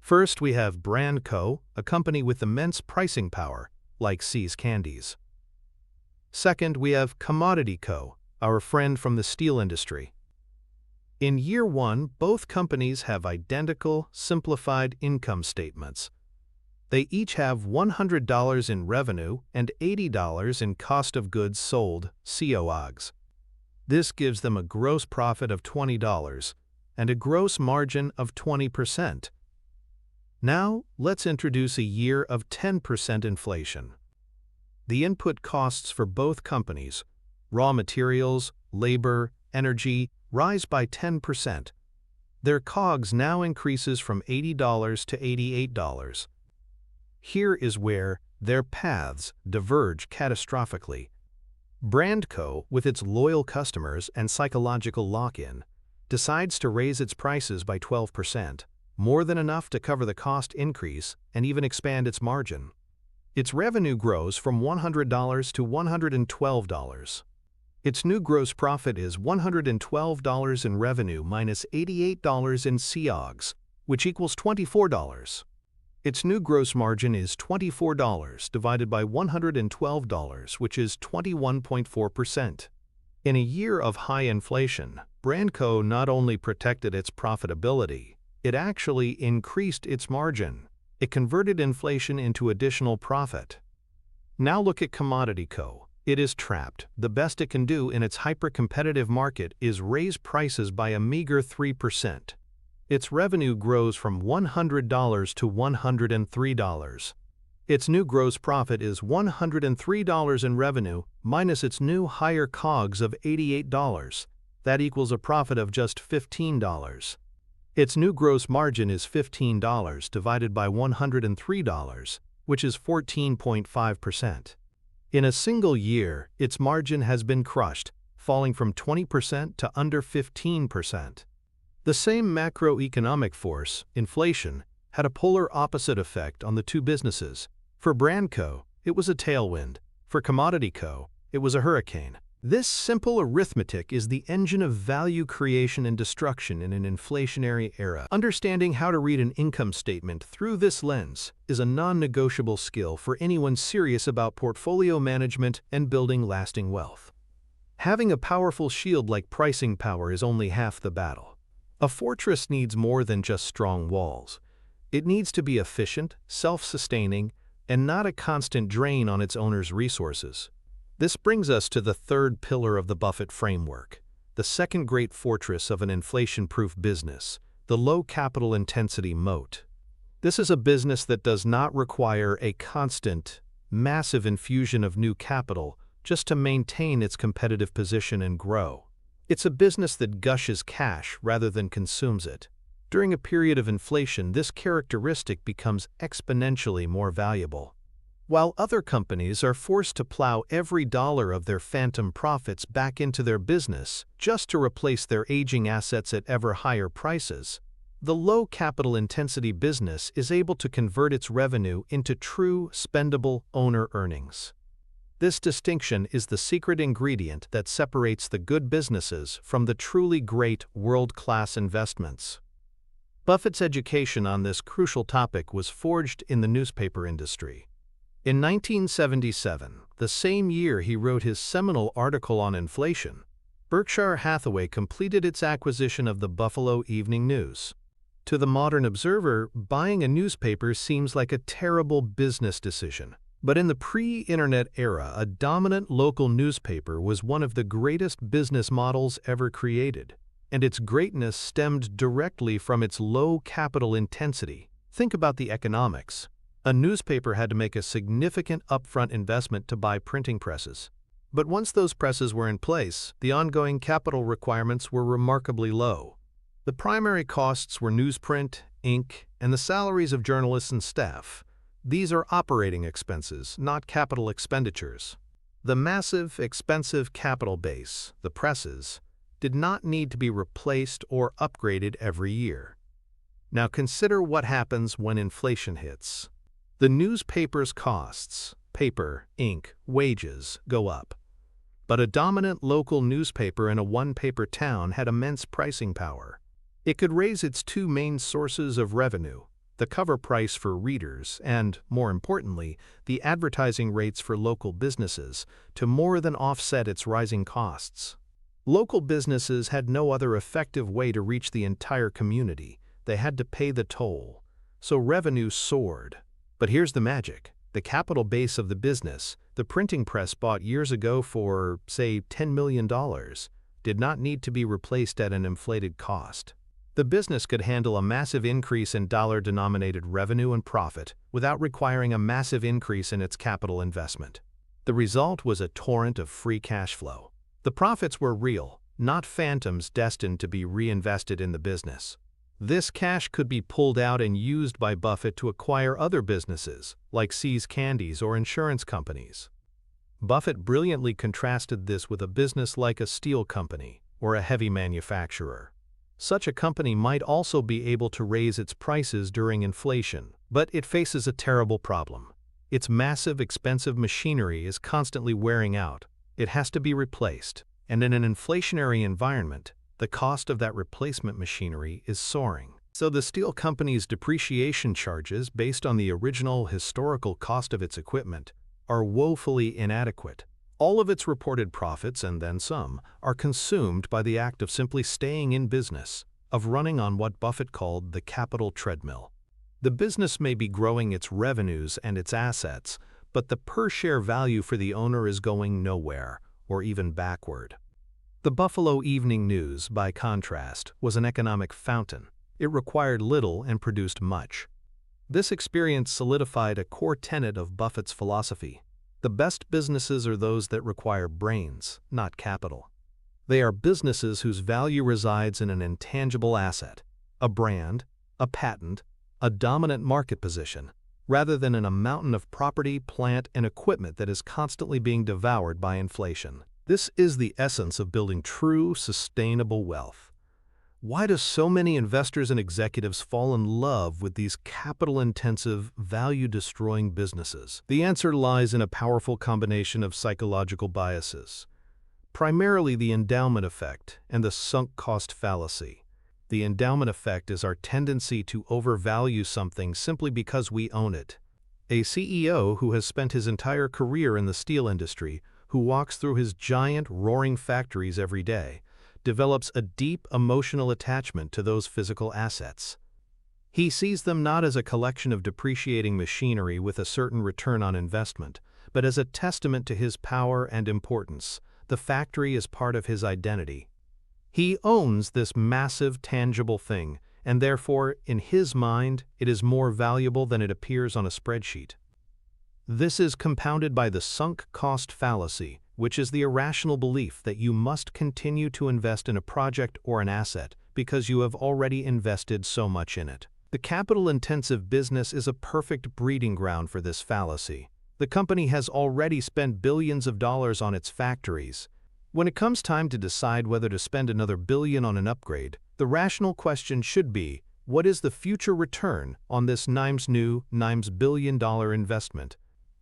First, we have Brand Co., a company with immense pricing power, like See's Candies. Second, we have Commodity Co., our friend from the steel industry. In year one, both companies have identical, simplified income statements. They each have $100 in revenue and $80 in cost of goods sold, COGS. This gives them a gross profit of $20 and a gross margin of 20%. Now, let's introduce a year of 10% inflation. The input costs for both companies, raw materials, labor, energy, rise by 10%. Their COGS now increases from $80 to $88. Here is where their paths diverge catastrophically. Brand Co., with its loyal customers and psychological lock-in, decides to raise its prices by 12%. More than enough to cover the cost increase and even expand its margin. Its revenue grows from $100 to $112. Its new gross profit is $112 in revenue minus $88 in COGS, which equals $24. Its new gross margin is $24 divided by $112, which is 21.4%. In a year of high inflation, Brand Co. not only protected its profitability, it actually increased its margin. It converted inflation into additional profit. Now look at Commodity Co. It is trapped. The best it can do in its hyper-competitive market is raise prices by a meager 3%. Its revenue grows from $100 to $103. Its new gross profit is $103 in revenue minus its new higher COGS of $88. That equals a profit of just $15. Its new gross margin is $15 divided by $103, which is 14.5%. In a single year, its margin has been crushed, falling from 20% to under 15%. The same macroeconomic force, inflation, had a polar opposite effect on the two businesses. For Brand Co., it was a tailwind. For Commodity Co., it was a hurricane. This simple arithmetic is the engine of value creation and destruction in an inflationary era. Understanding how to read an income statement through this lens is a non-negotiable skill for anyone serious about portfolio management and building lasting wealth. Having a powerful shield like pricing power is only half the battle. A fortress needs more than just strong walls. It needs to be efficient, self-sustaining, and not a constant drain on its owner's resources. This brings us to the third pillar of the Buffett framework, the second great fortress of an inflation-proof business, the low capital intensity moat. This is a business that does not require a constant, massive infusion of new capital just to maintain its competitive position and grow. It's a business that gushes cash rather than consumes it. During a period of inflation, this characteristic becomes exponentially more valuable. While other companies are forced to plow every dollar of their phantom profits back into their business just to replace their aging assets at ever higher prices, the low capital intensity business is able to convert its revenue into true, spendable owner earnings. This distinction is the secret ingredient that separates the good businesses from the truly great world-class investments. Buffett's education on this crucial topic was forged in the newspaper industry. In 1977, the same year he wrote his seminal article on inflation, Berkshire Hathaway completed its acquisition of the Buffalo Evening News. To the modern observer, buying a newspaper seems like a terrible business decision. But in the pre-internet era, a dominant local newspaper was one of the greatest business models ever created, and its greatness stemmed directly from its low capital intensity. Think about the economics. A newspaper had to make a significant upfront investment to buy printing presses. But once those presses were in place, the ongoing capital requirements were remarkably low. The primary costs were newsprint, ink, and the salaries of journalists and staff. These are operating expenses, not capital expenditures. The massive, expensive capital base, the presses, did not need to be replaced or upgraded every year. Now consider what happens when inflation hits. The newspaper's costs, paper, ink, wages, go up. But a dominant local newspaper in a one-paper town had immense pricing power. It could raise its two main sources of revenue, the cover price for readers and, more importantly, the advertising rates for local businesses, to more than offset its rising costs. Local businesses had no other effective way to reach the entire community. They had to pay the toll. So revenue soared. But here's the magic. The capital base of the business, the printing press bought years ago for, say, $10 million, did not need to be replaced at an inflated cost. The business could handle a massive increase in dollar-denominated revenue and profit without requiring a massive increase in its capital investment. The result was a torrent of free cash flow. The profits were real, not phantoms destined to be reinvested in the business. This cash could be pulled out and used by Buffett to acquire other businesses, like See's Candies or insurance companies. Buffett brilliantly contrasted this with a business like a steel company or a heavy manufacturer. Such a company might also be able to raise its prices during inflation, but it faces a terrible problem. Its massive, expensive machinery is constantly wearing out. It has to be replaced, and in an inflationary environment, the cost of that replacement machinery is soaring. So the steel company's depreciation charges, based on the original historical cost of its equipment, are woefully inadequate. All of its reported profits, and then some, are consumed by the act of simply staying in business, of running on what Buffett called the capital treadmill. The business may be growing its revenues and its assets, but the per-share value for the owner is going nowhere, or even backward. The Buffalo Evening News, by contrast, was an economic fountain. It required little and produced much. This experience solidified a core tenet of Buffett's philosophy. The best businesses are those that require brains, not capital. They are businesses whose value resides in an intangible asset, a brand, a patent, a dominant market position, rather than in a mountain of property, plant, and equipment that is constantly being devoured by inflation. This is the essence of building true, sustainable wealth. Why do so many investors and executives fall in love with these capital-intensive, value-destroying businesses? The answer lies in a powerful combination of psychological biases, primarily the endowment effect and the sunk cost fallacy. The endowment effect is our tendency to overvalue something simply because we own it. A CEO who has spent his entire career in the steel industry, who walks through his giant, roaring factories every day, develops a deep emotional attachment to those physical assets. He sees them not as a collection of depreciating machinery with a certain return on investment, but as a testament to his power and importance. The factory is part of his identity. He owns this massive, tangible thing, and therefore, in his mind, it is more valuable than it appears on a spreadsheet. This is compounded by the sunk cost fallacy, which is the irrational belief that you must continue to invest in a project or an asset because you have already invested so much in it. The capital-intensive business is a perfect breeding ground for this fallacy. The company has already spent billions of dollars on its factories. When it comes time to decide whether to spend another billion on an upgrade, the rational question should be, what is the future return on this new billion-dollar investment?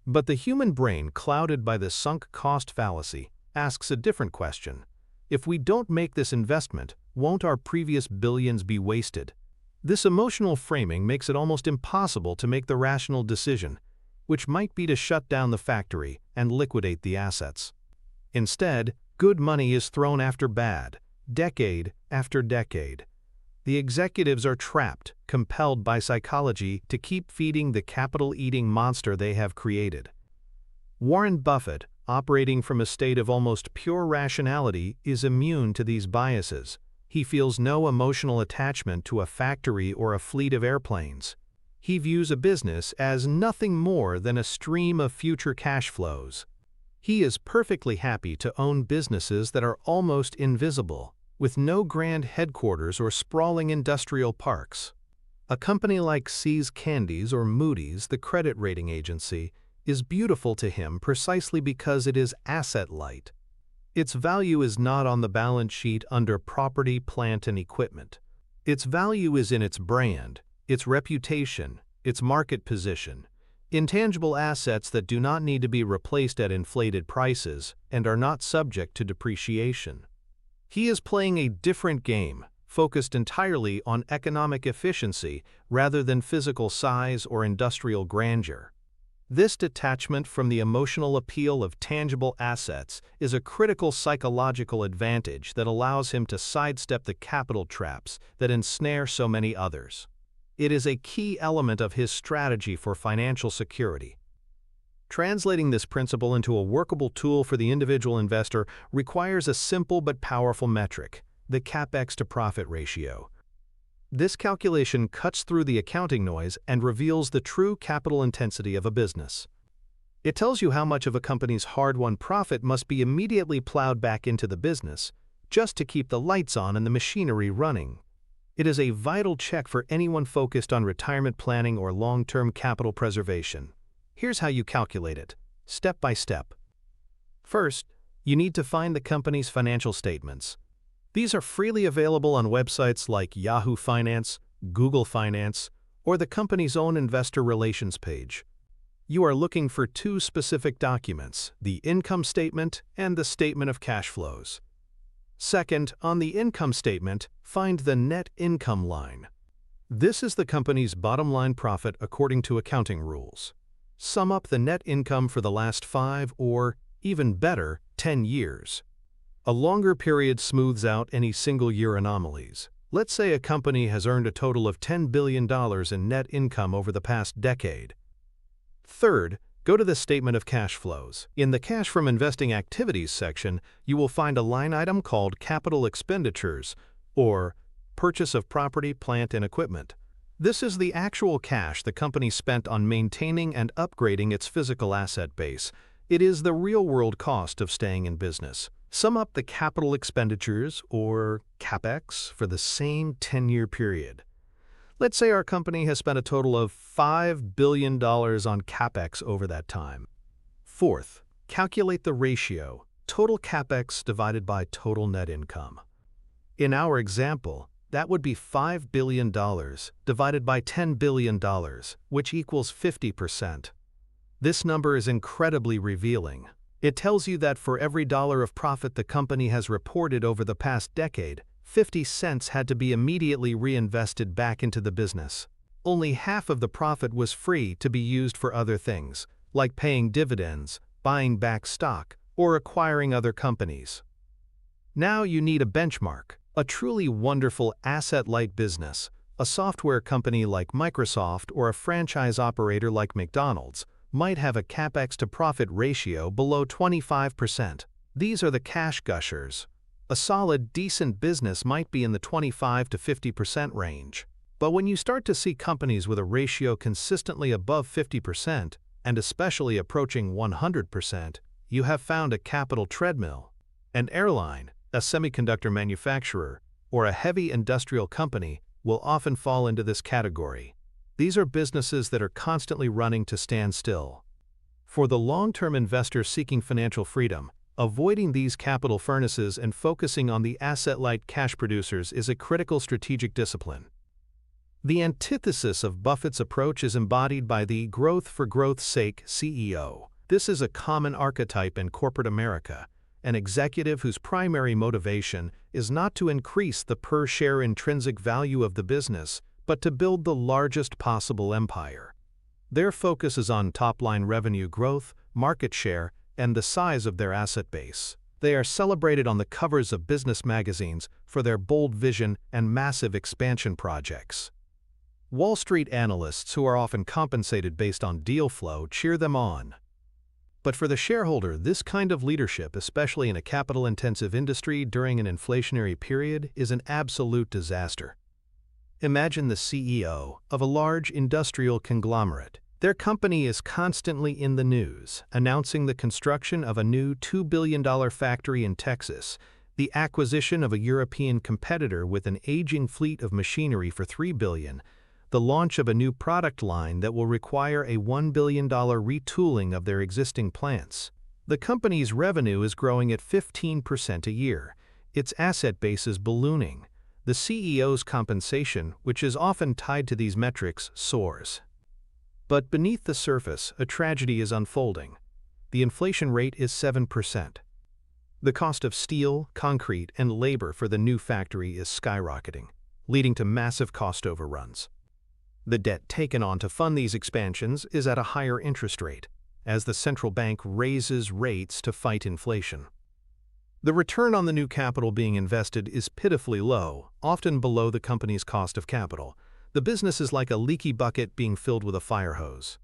But the human brain, clouded by the sunk cost fallacy, asks a different question. If we don't make this investment, won't our previous billions be wasted? This emotional framing makes it almost impossible to make the rational decision. which might be to shut down the factory and liquidate the assets. Instead, good money is thrown after bad, decade after decade. The executives are trapped, compelled by psychology to keep feeding the capital-eating monster they have created. Warren Buffett, operating from a state of almost pure rationality, is immune to these biases. He feels no emotional attachment to a factory or a fleet of airplanes. He views a business as nothing more than a stream of future cash flows. He is perfectly happy to own businesses that are almost invisible, with no grand headquarters or sprawling industrial parks. A company like See's Candies or Moody's, the credit rating agency, is beautiful to him precisely because it is asset-light. Its value is not on the balance sheet under property, plant, and equipment. Its value is in its brand, its reputation, its market position, intangible assets that do not need to be replaced at inflated prices and are not subject to depreciation. He is playing a different game, focused entirely on economic efficiency rather than physical size or industrial grandeur. This detachment from the emotional appeal of tangible assets is a critical psychological advantage that allows him to sidestep the capital traps that ensnare so many others. It is a key element of his strategy for financial security. Translating this principle into a workable tool for the individual investor requires a simple but powerful metric, the CapEx to profit ratio. This calculation cuts through the accounting noise and reveals the true capital intensity of a business. It tells you how much of a company's hard-won profit must be immediately plowed back into the business, just to keep the lights on and the machinery running. It is a vital check for anyone focused on retirement planning or long-term capital preservation. Here's how you calculate it, step by step. First, you need to find the company's financial statements. These are freely available on websites like Yahoo Finance, Google Finance, or the company's own investor relations page. You are looking for two specific documents, the income statement and the statement of cash flows. Second, on the income statement, find the net income line. This is the company's bottom line profit according to accounting rules. Sum up the net income for the last 5 or, even better, 10 years. A longer period smooths out any single-year anomalies. Let's say a company has earned a total of $10 billion in net income over the past decade. Third, go to the statement of cash flows. In the Cash from Investing Activities section, you will find a line item called Capital Expenditures, or Purchase of Property, Plant, and Equipment. This is the actual cash the company spent on maintaining and upgrading its physical asset base. It is the real-world cost of staying in business. Sum up the capital expenditures, or CapEx, for the same 10-year period. Let's say our company has spent a total of $5 billion on CapEx over that time. Fourth, calculate the ratio, total CapEx divided by total net income. In our example, that would be $5 billion divided by $10 billion, which equals 50%. This number is incredibly revealing. It tells you that for every dollar of profit the company has reported over the past decade, 50 cents had to be immediately reinvested back into the business. Only half of the profit was free to be used for other things, like paying dividends, buying back stock, or acquiring other companies. Now you need a benchmark. A truly wonderful asset-light business, a software company like Microsoft or a franchise operator like McDonald's, might have a CapEx to profit ratio below 25%. These are the cash gushers. A solid, decent business might be in the 25 to 50% range. But when you start to see companies with a ratio consistently above 50%, and especially approaching 100%, you have found a capital treadmill. An airline, a semiconductor manufacturer, or a heavy industrial company will often fall into this category. These are businesses that are constantly running to stand still. For the long-term investor seeking financial freedom, avoiding these capital furnaces and focusing on the asset-light cash producers is a critical strategic discipline. The antithesis of Buffett's approach is embodied by the growth for growth's sake CEO. This is a common archetype in corporate America, an executive whose primary motivation is not to increase the per-share intrinsic value of the business, but to build the largest possible empire. Their focus is on top-line revenue growth, market share, and the size of their asset base. They are celebrated on the covers of business magazines for their bold vision and massive expansion projects. Wall Street analysts, who are often compensated based on deal flow, cheer them on. But for the shareholder, this kind of leadership, especially in a capital-intensive industry during an inflationary period, is an absolute disaster. Imagine the CEO of a large industrial conglomerate. Their company is constantly in the news, announcing the construction of a new $2 billion factory in Texas, the acquisition of a European competitor with an aging fleet of machinery for $3 billion, the launch of a new product line that will require a $1 billion retooling of their existing plants. The company's revenue is growing at 15% a year. Its asset base is ballooning. The CEO's compensation, which is often tied to these metrics, soars. But beneath the surface, a tragedy is unfolding. The inflation rate is 7%. The cost of steel, concrete, and labor for the new factory is skyrocketing, leading to massive cost overruns. The debt taken on to fund these expansions is at a higher interest rate, as the central bank raises rates to fight inflation. The return on the new capital being invested is pitifully low, often below the company's cost of capital. The business is like a leaky bucket being filled with a fire hose.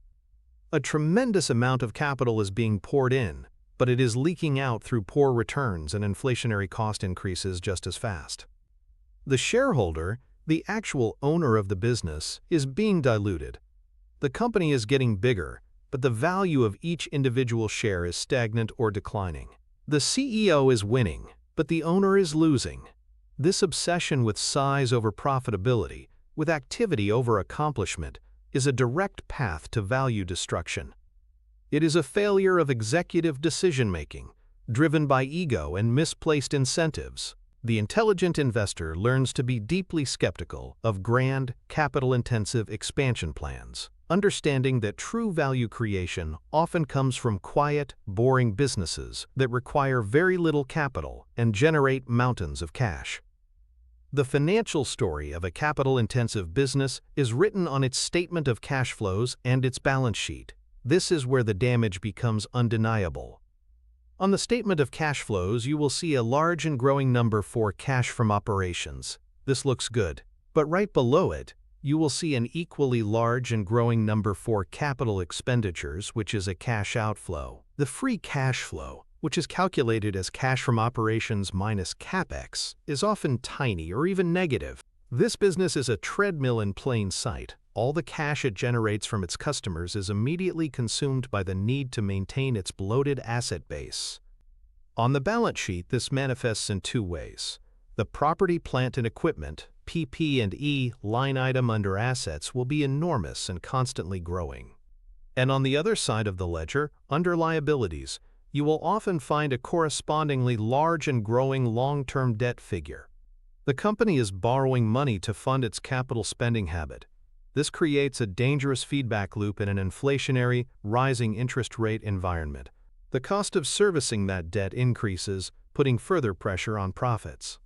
A tremendous amount of capital is being poured in, but it is leaking out through poor returns and inflationary cost increases just as fast. The shareholder, the actual owner of the business, is being diluted. The company is getting bigger, but the value of each individual share is stagnant or declining. The CEO is winning, but the owner is losing. This obsession with size over profitability, with activity over accomplishment, is a direct path to value destruction. It is a failure of executive decision-making, driven by ego and misplaced incentives. The intelligent investor learns to be deeply skeptical of grand, capital-intensive expansion plans, understanding that true value creation often comes from quiet, boring businesses that require very little capital and generate mountains of cash. The financial story of a capital-intensive business is written on its statement of cash flows and its balance sheet. This is where the damage becomes undeniable. On the statement of cash flows, you will see a large and growing number for cash from operations. This looks good. But right below it, you will see an equally large and growing number for capital expenditures, which is a cash outflow. The free cash flow, which is calculated as cash from operations minus CapEx, is often tiny or even negative. This business is a treadmill in plain sight. All the cash it generates from its customers is immediately consumed by the need to maintain its bloated asset base. On the balance sheet, this manifests in two ways. The property, plant, and equipment, PP&E, line item under assets will be enormous and constantly growing. And on the other side of the ledger, under liabilities, you will often find a correspondingly large and growing long-term debt figure. The company is borrowing money to fund its capital spending habit. This creates a dangerous feedback loop in an inflationary, rising interest rate environment. The cost of servicing that debt increases, putting further pressure on profits.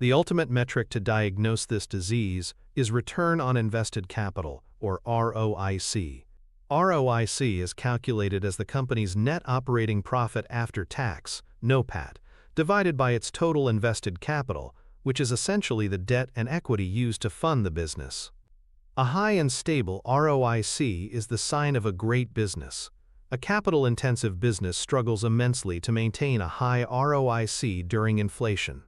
The ultimate metric to diagnose this disease is return on invested capital, or ROIC. ROIC is calculated as the company's net operating profit after tax, NOPAT, divided by its total invested capital, which is essentially the debt and equity used to fund the business. A high and stable ROIC is the sign of a great business. A capital-intensive business struggles immensely to maintain a high ROIC during inflation.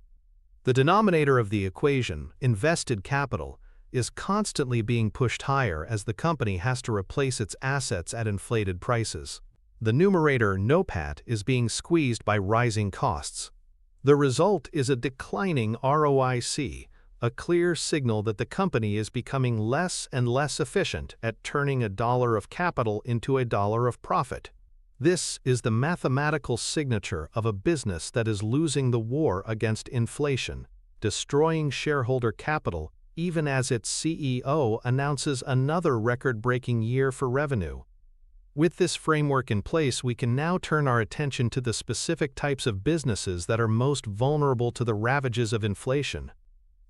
The denominator of the equation, invested capital, is constantly being pushed higher as the company has to replace its assets at inflated prices. The numerator, NOPAT, is being squeezed by rising costs. The result is a declining ROIC, a clear signal that the company is becoming less and less efficient at turning a dollar of capital into a dollar of profit. This is the mathematical signature of a business that is losing the war against inflation, destroying shareholder capital, even as its CEO announces another record-breaking year for revenue. With this framework in place, we can now turn our attention to the specific types of businesses that are most vulnerable to the ravages of inflation.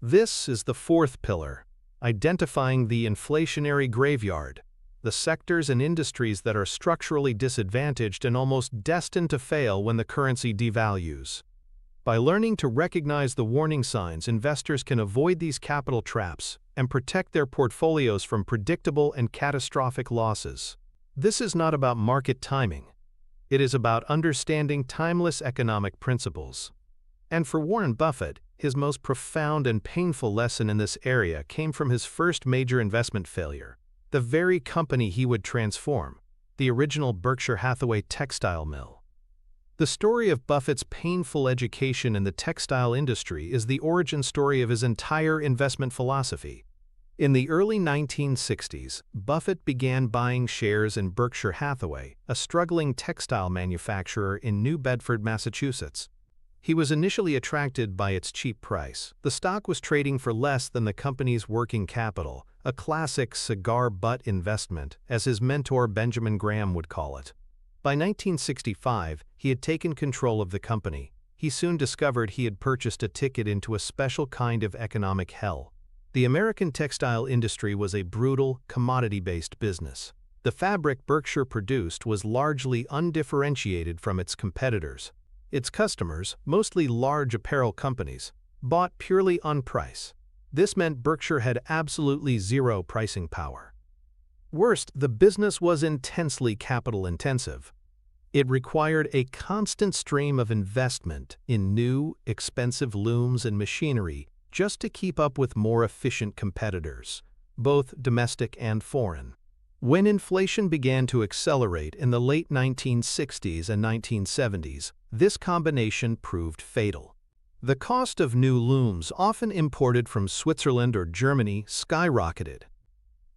This is the fourth pillar, identifying the inflationary graveyard. the sectors and industries that are structurally disadvantaged and almost destined to fail when the currency devalues. By learning to recognize the warning signs, investors can avoid these capital traps and protect their portfolios from predictable and catastrophic losses. This is not about market timing. It is about understanding timeless economic principles. And for Warren Buffett, his most profound and painful lesson in this area came from his first major investment failure, the very company he would transform, the original Berkshire Hathaway textile mill. The story of Buffett's painful education in the textile industry is the origin story of his entire investment philosophy. In the early 1960s, Buffett began buying shares in Berkshire Hathaway, a struggling textile manufacturer in New Bedford, Massachusetts. He was initially attracted by its cheap price. The stock was trading for less than the company's working capital, a classic cigar butt investment, as his mentor Benjamin Graham would call it. By 1965, he had taken control of the company. He soon discovered he had purchased a ticket into a special kind of economic hell. The American textile industry was a brutal, commodity-based business. The fabric Berkshire produced was largely undifferentiated from its competitors. Its customers, mostly large apparel companies, bought purely on price. This meant Berkshire had absolutely zero pricing power. Worst, the business was intensely capital-intensive. It required a constant stream of investment in new, expensive looms and machinery just to keep up with more efficient competitors, both domestic and foreign. When inflation began to accelerate in the late 1960s and 1970s, this combination proved fatal. The cost of new looms, often imported from Switzerland or Germany, skyrocketed.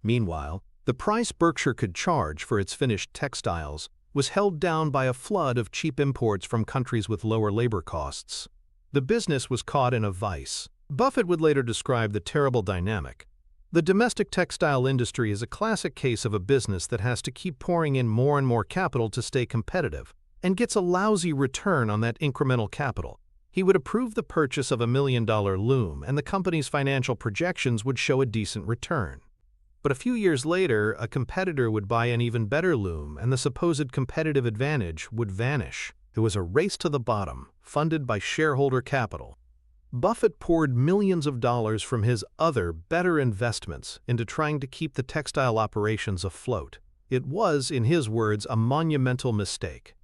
Meanwhile, the price Berkshire could charge for its finished textiles was held down by a flood of cheap imports from countries with lower labor costs. The business was caught in a vice. Buffett would later describe the terrible dynamic. The domestic textile industry is a classic case of a business that has to keep pouring in more and more capital to stay competitive, and gets a lousy return on that incremental capital. He would approve the purchase of $1 million loom, and the company's financial projections would show a decent return. But a few years later, a competitor would buy an even better loom, and the supposed competitive advantage would vanish. It was a race to the bottom, funded by shareholder capital. Buffett poured millions of dollars from his other, better investments into trying to keep the textile operations afloat. It was, in his words, a monumental mistake.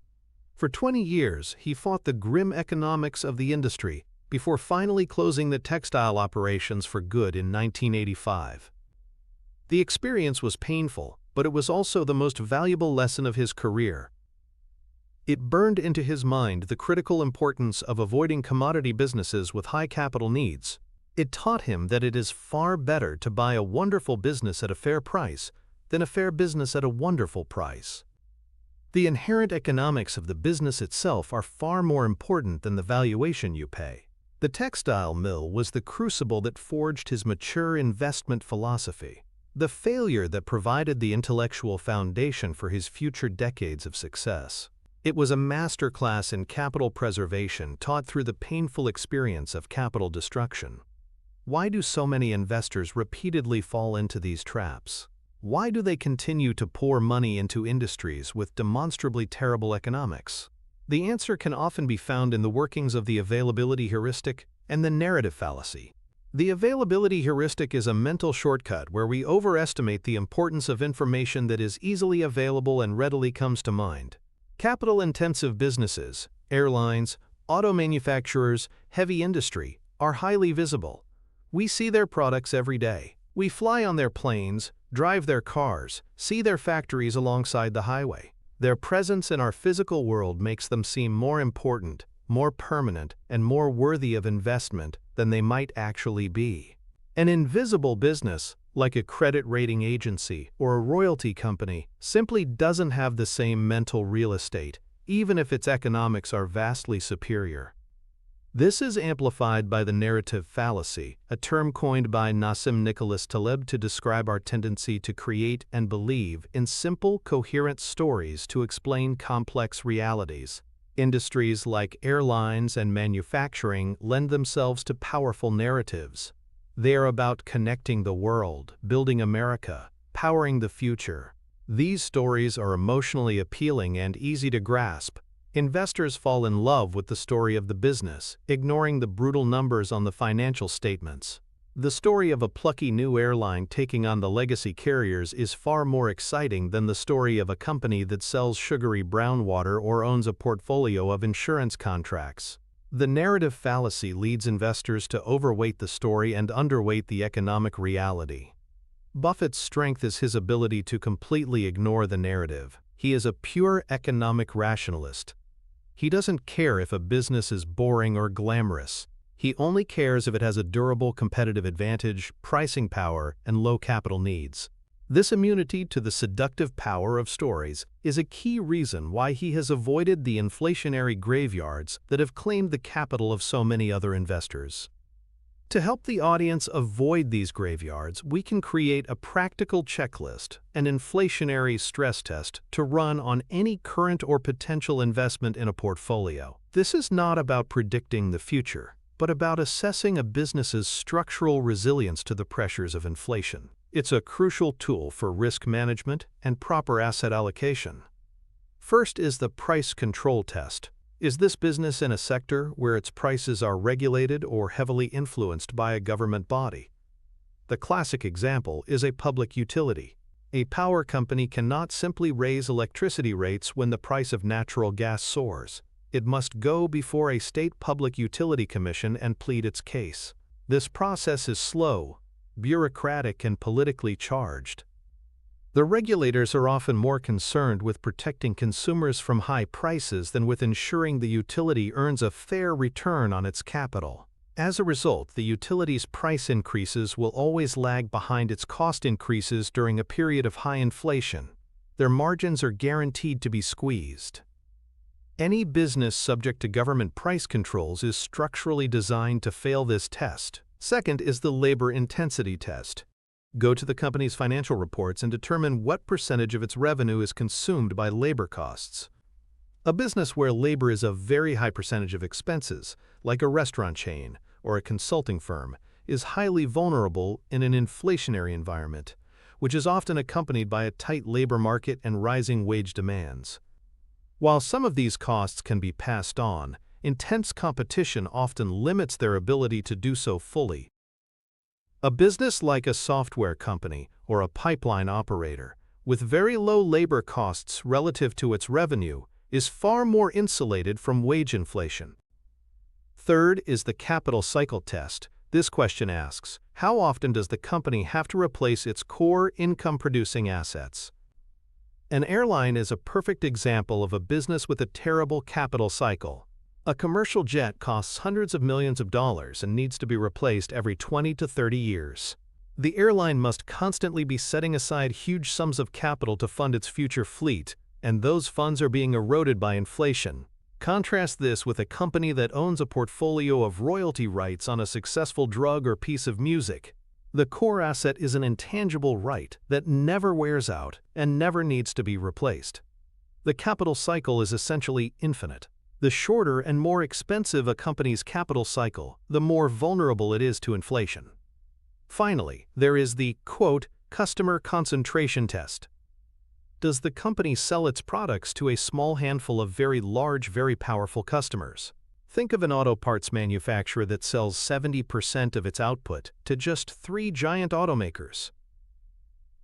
For 20 years, he fought the grim economics of the industry before finally closing the textile operations for good in 1985. The experience was painful, but it was also the most valuable lesson of his career. It burned into his mind the critical importance of avoiding commodity businesses with high capital needs. It taught him that it is far better to buy a wonderful business at a fair price than a fair business at a wonderful price. The inherent economics of the business itself are far more important than the valuation you pay. The textile mill was the crucible that forged his mature investment philosophy, the failure that provided the intellectual foundation for his future decades of success. It was a masterclass in capital preservation taught through the painful experience of capital destruction. Why do so many investors repeatedly fall into these traps? Why do they continue to pour money into industries with demonstrably terrible economics? The answer can often be found in the workings of the availability heuristic and the narrative fallacy. The availability heuristic is a mental shortcut where we overestimate the importance of information that is easily available and readily comes to mind. Capital-intensive businesses, airlines, auto manufacturers, heavy industry, are highly visible. We see their products every day. We fly on their planes, drive their cars, see their factories alongside the highway. Their presence in our physical world makes them seem more important, more permanent, and more worthy of investment than they might actually be. An invisible business, like a credit rating agency or a royalty company, simply doesn't have the same mental real estate, even if its economics are vastly superior. This is amplified by the narrative fallacy, a term coined by Nassim Nicholas Taleb to describe our tendency to create and believe in simple, coherent stories to explain complex realities. Industries like airlines and manufacturing lend themselves to powerful narratives. They are about connecting the world, building America, powering the future. These stories are emotionally appealing and easy to grasp. Investors fall in love with the story of the business, ignoring the brutal numbers on the financial statements. The story of a plucky new airline taking on the legacy carriers is far more exciting than the story of a company that sells sugary brown water or owns a portfolio of insurance contracts. The narrative fallacy leads investors to overweight the story and underweight the economic reality. Buffett's strength is his ability to completely ignore the narrative. He is a pure economic rationalist. He doesn't care if a business is boring or glamorous. He only cares if it has a durable competitive advantage, pricing power, and low capital needs. This immunity to the seductive power of stories is a key reason why he has avoided the inflationary graveyards that have claimed the capital of so many other investors. To help the audience avoid these graveyards, we can create a practical checklist, an inflationary stress test, to run on any current or potential investment in a portfolio. This is not about predicting the future, but about assessing a business's structural resilience to the pressures of inflation. It's a crucial tool for risk management and proper asset allocation. First is the price control test. Is this business in a sector where its prices are regulated or heavily influenced by a government body? The classic example is a public utility. A power company cannot simply raise electricity rates when the price of natural gas soars. It must go before a state public utility commission and plead its case. This process is slow, bureaucratic, and politically charged. The regulators are often more concerned with protecting consumers from high prices than with ensuring the utility earns a fair return on its capital. As a result, the utility's price increases will always lag behind its cost increases during a period of high inflation. Their margins are guaranteed to be squeezed. Any business subject to government price controls is structurally designed to fail this test. Second is the labor intensity test. Go to the company's financial reports and determine what percentage of its revenue is consumed by labor costs. A business where labor is a very high percentage of expenses, like a restaurant chain or a consulting firm, is highly vulnerable in an inflationary environment, which is often accompanied by a tight labor market and rising wage demands. While some of these costs can be passed on, intense competition often limits their ability to do so fully. A business like a software company or a pipeline operator, with very low labor costs relative to its revenue, is far more insulated from wage inflation. Third is the capital cycle test. This question asks, how often does the company have to replace its core income-producing assets? An airline is a perfect example of a business with a terrible capital cycle. A commercial jet costs hundreds of millions of dollars and needs to be replaced every 20 to 30 years. The airline must constantly be setting aside huge sums of capital to fund its future fleet, and those funds are being eroded by inflation. Contrast this with a company that owns a portfolio of royalty rights on a successful drug or piece of music. The core asset is an intangible right that never wears out and never needs to be replaced. The capital cycle is essentially infinite. The shorter and more expensive a company's capital cycle, the more vulnerable it is to inflation. Finally, there is the, quote, customer concentration test. Does the company sell its products to a small handful of very large, very powerful customers? Think of an auto parts manufacturer that sells 70% of its output to just 3 giant automakers.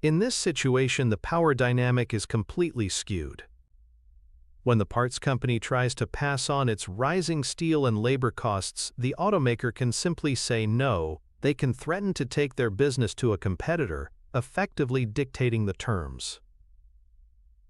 In this situation, the power dynamic is completely skewed. When the parts company tries to pass on its rising steel and labor costs, the automaker can simply say no. They can threaten to take their business to a competitor, effectively dictating the terms.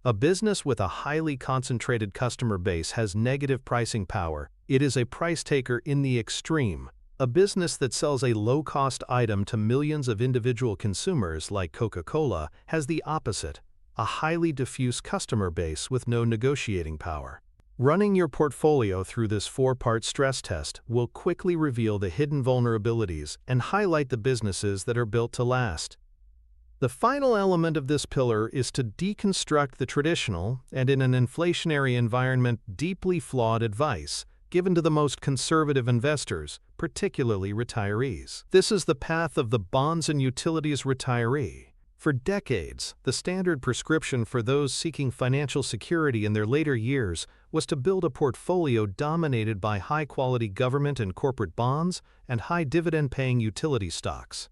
A business with a highly concentrated customer base has negative pricing power. It is a price taker in the extreme. A business that sells a low-cost item to millions of individual consumers like Coca-Cola has the opposite, a highly diffuse customer base with no negotiating power. Running your portfolio through this 4-part stress test will quickly reveal the hidden vulnerabilities and highlight the businesses that are built to last. The final element of this pillar is to deconstruct the traditional and, in an inflationary environment, deeply flawed advice given to the most conservative investors, particularly retirees. This is the path of the bonds and utilities retiree. For decades, the standard prescription for those seeking financial security in their later years was to build a portfolio dominated by high-quality government and corporate bonds and high dividend-paying utility stocks.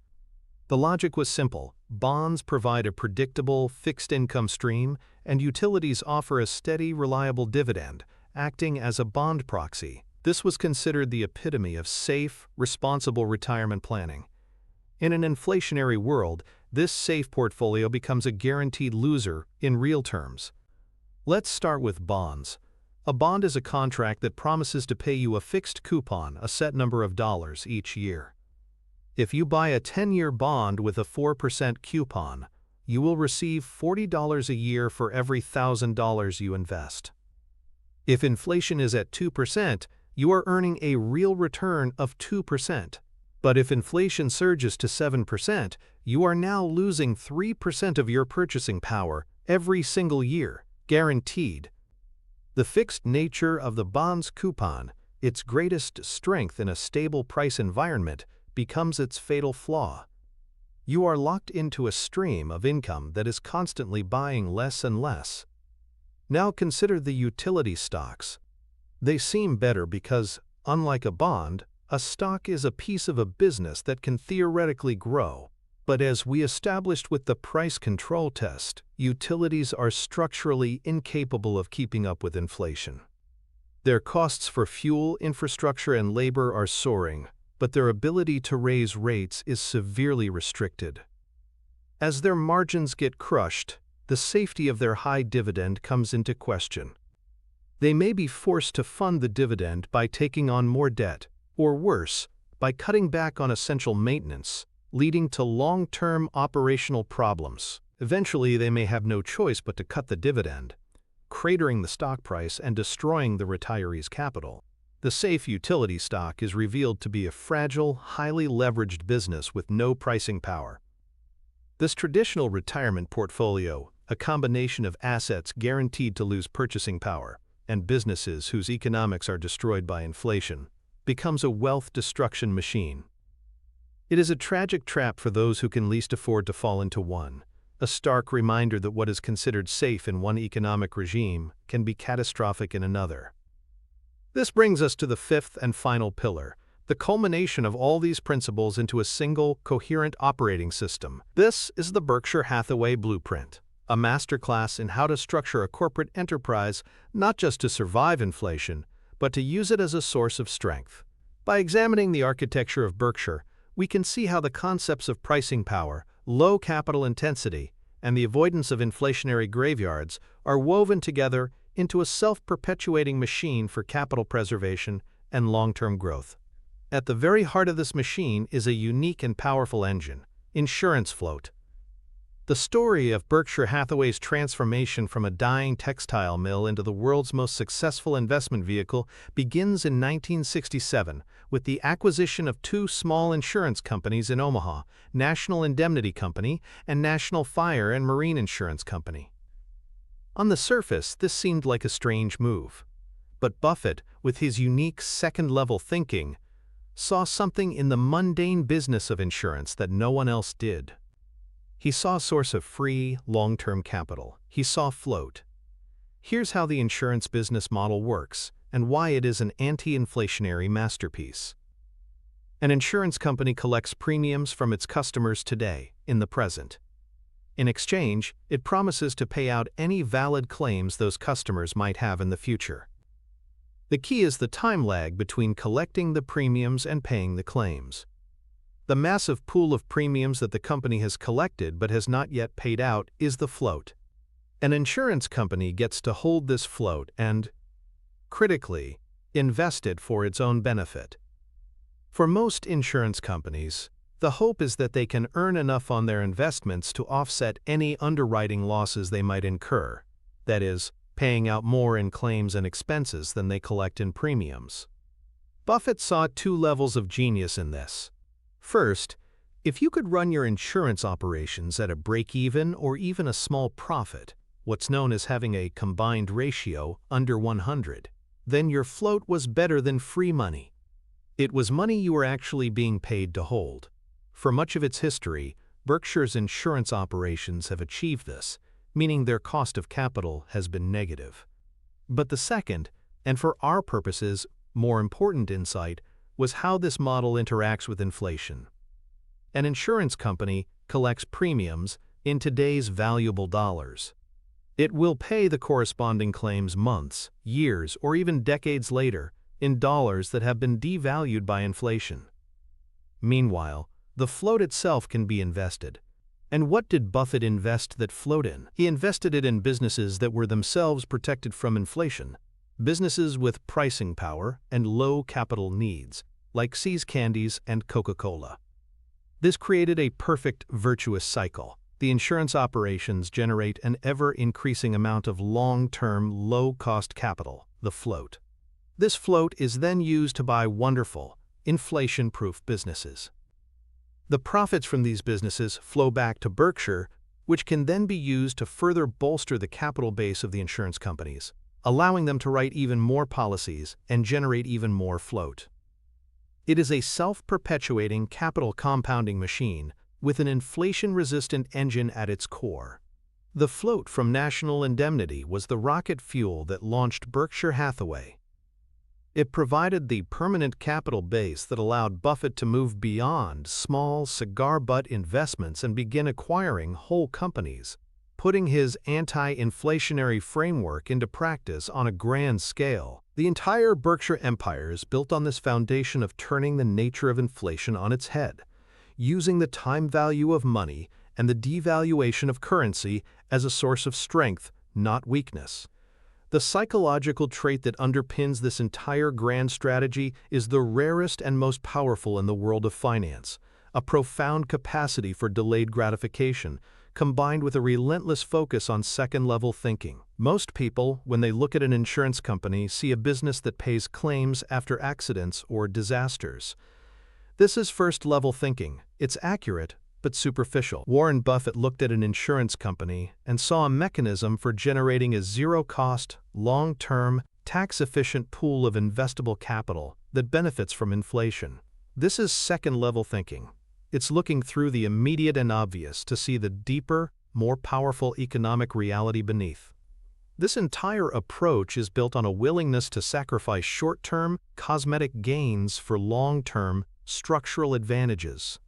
The logic was simple. Bonds provide a predictable, fixed-income stream, and utilities offer a steady, reliable dividend, acting as a bond proxy. This was considered the epitome of safe, responsible retirement planning. In an inflationary world, this safe portfolio becomes a guaranteed loser in real terms. Let's start with bonds. A bond is a contract that promises to pay you a fixed coupon, a set number of dollars each year. If you buy a 10-year bond with a 4% coupon, you will receive $40 a year for every $1,000 you invest. If inflation is at 2%, you are earning a real return of 2%. But if inflation surges to 7%, you are now losing 3% of your purchasing power every single year, guaranteed. The fixed nature of the bond's coupon, its greatest strength in a stable price environment, becomes its fatal flaw. You are locked into a stream of income that is constantly buying less and less. Now consider the utility stocks. They seem better because, unlike a bond, a stock is a piece of a business that can theoretically grow. But as we established with the price control test, utilities are structurally incapable of keeping up with inflation. Their costs for fuel, infrastructure, and labor are soaring, but their ability to raise rates is severely restricted. As their margins get crushed, the safety of their high dividend comes into question. They may be forced to fund the dividend by taking on more debt, or worse, by cutting back on essential maintenance, leading to long-term operational problems. Eventually, they may have no choice but to cut the dividend, cratering the stock price and destroying the retiree's capital. The safe utility stock is revealed to be a fragile, highly leveraged business with no pricing power. This traditional retirement portfolio, a combination of assets guaranteed to lose purchasing power, and businesses whose economics are destroyed by inflation, becomes a wealth destruction machine. It is a tragic trap for those who can least afford to fall into one, a stark reminder that what is considered safe in one economic regime can be catastrophic in another. This brings us to the fifth and final pillar, the culmination of all these principles into a single, coherent operating system. This is the Berkshire Hathaway Blueprint, a masterclass in how to structure a corporate enterprise not just to survive inflation, but to use it as a source of strength. By examining the architecture of Berkshire, we can see how the concepts of pricing power, low capital intensity, and the avoidance of inflationary graveyards are woven together into a self-perpetuating machine for capital preservation and long-term growth. At the very heart of this machine is a unique and powerful engine, insurance float. The story of Berkshire Hathaway's transformation from a dying textile mill into the world's most successful investment vehicle begins in 1967 with the acquisition of two small insurance companies in Omaha, National Indemnity Company and National Fire and Marine Insurance Company. On the surface, this seemed like a strange move. But Buffett, with his unique second-level thinking, saw something in the mundane business of insurance that no one else did. He saw a source of free, long-term capital. He saw float. Here's how the insurance business model works and why it is an anti-inflationary masterpiece. An insurance company collects premiums from its customers today, in the present. In exchange, it promises to pay out any valid claims those customers might have in the future. The key is the time lag between collecting the premiums and paying the claims. The massive pool of premiums that the company has collected but has not yet paid out is the float. An insurance company gets to hold this float and, critically, invest it for its own benefit. For most insurance companies, the hope is that they can earn enough on their investments to offset any underwriting losses they might incur, that is, paying out more in claims and expenses than they collect in premiums. Buffett saw two levels of genius in this. First, if you could run your insurance operations at a break-even or even a small profit, what's known as having a combined ratio under 100, then your float was better than free money. It was money you were actually being paid to hold. For much of its history, Berkshire's insurance operations have achieved this, meaning their cost of capital has been negative. But the second, and for our purposes, more important insight, was how this model interacts with inflation. An insurance company collects premiums in today's valuable dollars. It will pay the corresponding claims months, years, or even decades later in dollars that have been devalued by inflation. Meanwhile, the float itself can be invested. And what did Buffett invest that float in? He invested it in businesses that were themselves protected from inflation. Businesses with pricing power and low capital needs, like See's Candies and Coca-Cola. This created a perfect virtuous cycle. The insurance operations generate an ever-increasing amount of long-term, low-cost capital, the float. This float is then used to buy wonderful, inflation-proof businesses. The profits from these businesses flow back to Berkshire, which can then be used to further bolster the capital base of the insurance companies, allowing them to write even more policies and generate even more float. It is a self-perpetuating capital compounding machine with an inflation-resistant engine at its core. The float from National Indemnity was the rocket fuel that launched Berkshire Hathaway. It provided the permanent capital base that allowed Buffett to move beyond small cigar-butt investments and begin acquiring whole companies, putting his anti-inflationary framework into practice on a grand scale. The entire Berkshire empire is built on this foundation of turning the nature of inflation on its head, using the time value of money and the devaluation of currency as a source of strength, not weakness. The psychological trait that underpins this entire grand strategy is the rarest and most powerful in the world of finance, a profound capacity for delayed gratification, combined with a relentless focus on second-level thinking. Most people, when they look at an insurance company, see a business that pays claims after accidents or disasters. This is first-level thinking. It's accurate, but superficial. Warren Buffett looked at an insurance company and saw a mechanism for generating a zero-cost, long-term, tax-efficient pool of investable capital that benefits from inflation. This is second-level thinking. It's looking through the immediate and obvious to see the deeper, more powerful economic reality beneath. This entire approach is built on a willingness to sacrifice short-term, cosmetic gains for long-term, structural advantages.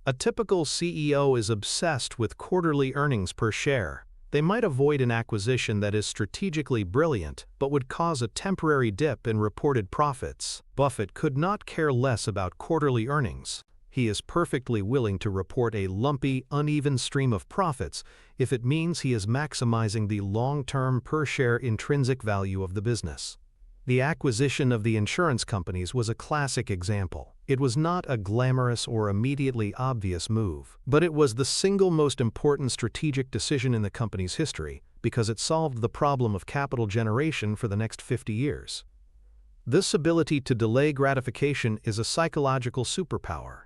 A typical CEO is obsessed with quarterly earnings per share. They might avoid an acquisition that is strategically brilliant but would cause a temporary dip in reported profits. Buffett could not care less about quarterly earnings. He is perfectly willing to report a lumpy, uneven stream of profits if it means he is maximizing the long-term per-share intrinsic value of the business. The acquisition of the insurance companies was a classic example. It was not a glamorous or immediately obvious move, but it was the single most important strategic decision in the company's history because it solved the problem of capital generation for the next 50 years. This ability to delay gratification is a psychological superpower.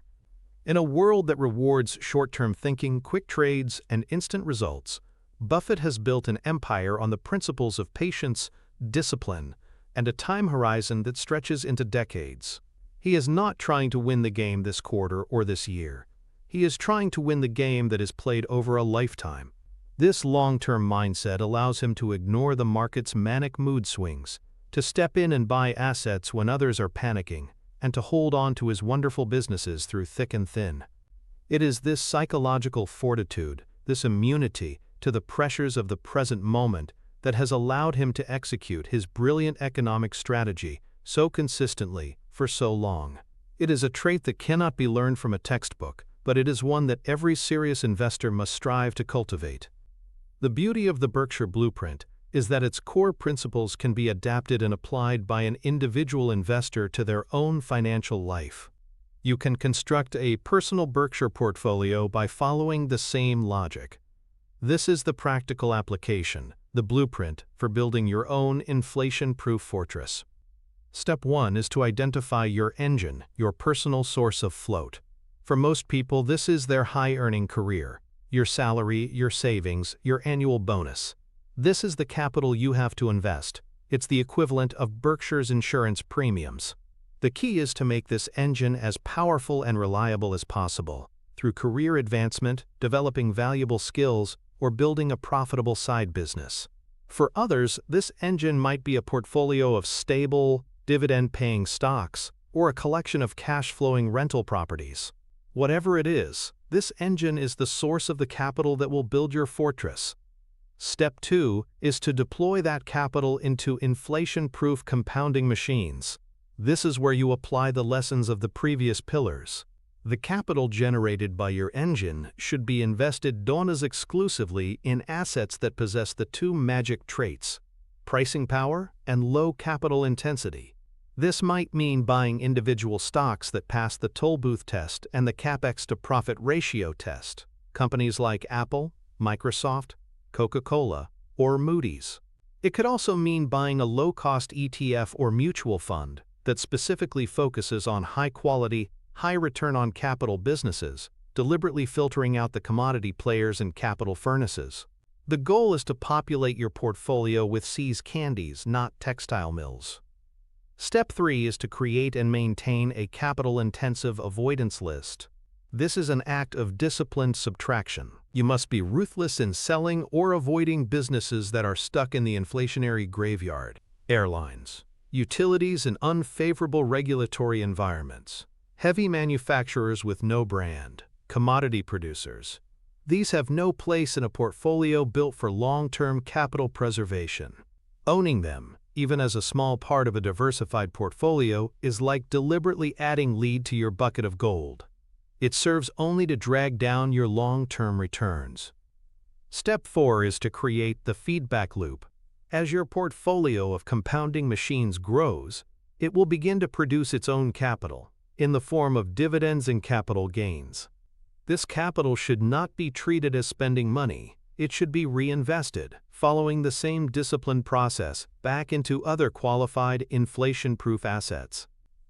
In a world that rewards short-term thinking, quick trades, and instant results, Buffett has built an empire on the principles of patience, discipline, and a time horizon that stretches into decades. He is not trying to win the game this quarter or this year. He is trying to win the game that is played over a lifetime. This long-term mindset allows him to ignore the market's manic mood swings, to step in and buy assets when others are panicking, and to hold on to his wonderful businesses through thick and thin. It is this psychological fortitude, this immunity to the pressures of the present moment, that has allowed him to execute his brilliant economic strategy so consistently for so long. It is a trait that cannot be learned from a textbook, but it is one that every serious investor must strive to cultivate. The beauty of the Berkshire Blueprint is that its core principles can be adapted and applied by an individual investor to their own financial life. You can construct a personal Berkshire portfolio by following the same logic. This is the practical application, the blueprint for building your own inflation-proof fortress. Step 1 is to identify your engine, your personal source of float. For most people, this is their high-earning career, your salary, your savings, your annual bonus. This is the capital you have to invest. It's the equivalent of Berkshire's insurance premiums. The key is to make this engine as powerful and reliable as possible. through career advancement, developing valuable skills, or building a profitable side business. For others, this engine might be a portfolio of stable, dividend-paying stocks, or a collection of cash-flowing rental properties. Whatever it is, this engine is the source of the capital that will build your fortress. Step 2 is to deploy that capital into inflation-proof compounding machines. This is where you apply the lessons of the previous pillars. The capital generated by your engine should be invested almost exclusively in assets that possess the two magic traits: pricing power and low capital intensity. This might mean buying individual stocks that pass the toll booth test and the capex to profit ratio test, companies like Apple, Microsoft, Coca-Cola, or Moody's. It could also mean buying a low-cost ETF or mutual fund that specifically focuses on high-quality, high return on capital businesses, deliberately filtering out the commodity players and capital furnaces. The goal is to populate your portfolio with See's candies, not textile mills. Step 3 is to create and maintain a capital-intensive avoidance list. This is an act of disciplined subtraction. You must be ruthless in selling or avoiding businesses that are stuck in the inflationary graveyard: airlines, utilities in unfavorable regulatory environments, heavy manufacturers with no brand, commodity producers. These have no place in a portfolio built for long-term capital preservation. Owning them, even as a small part of a diversified portfolio, is like deliberately adding lead to your bucket of gold. It serves only to drag down your long-term returns. Step 4 is to create the feedback loop. As your portfolio of compounding machines grows, it will begin to produce its own capital, in the form of dividends and capital gains. This capital should not be treated as spending money. It should be reinvested, following the same disciplined process, back into other qualified, inflation-proof assets.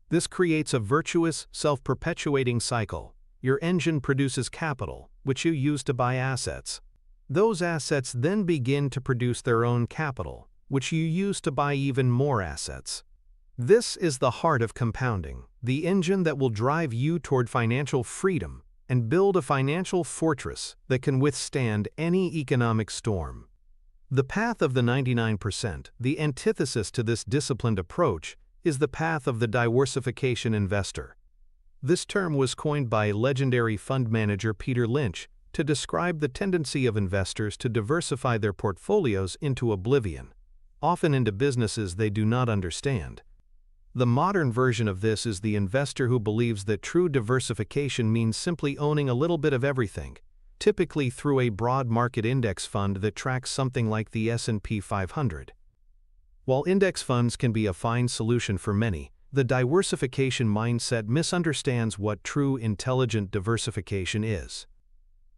This creates a virtuous, self-perpetuating cycle. Your engine produces capital, which you use to buy assets. Those assets then begin to produce their own capital, which you use to buy even more assets. This is the heart of compounding, the engine that will drive you toward financial freedom and build a financial fortress that can withstand any economic storm. The path of the 99%, the antithesis to this disciplined approach, is the path of the diversification investor. This term was coined by legendary fund manager Peter Lynch to describe the tendency of investors to diversify their portfolios into oblivion, often into businesses they do not understand. The modern version of this is the investor who believes that true diversification means simply owning a little bit of everything, typically through a broad market index fund that tracks something like the S&P 500. While index funds can be a fine solution for many, the diversification mindset misunderstands what true intelligent diversification is.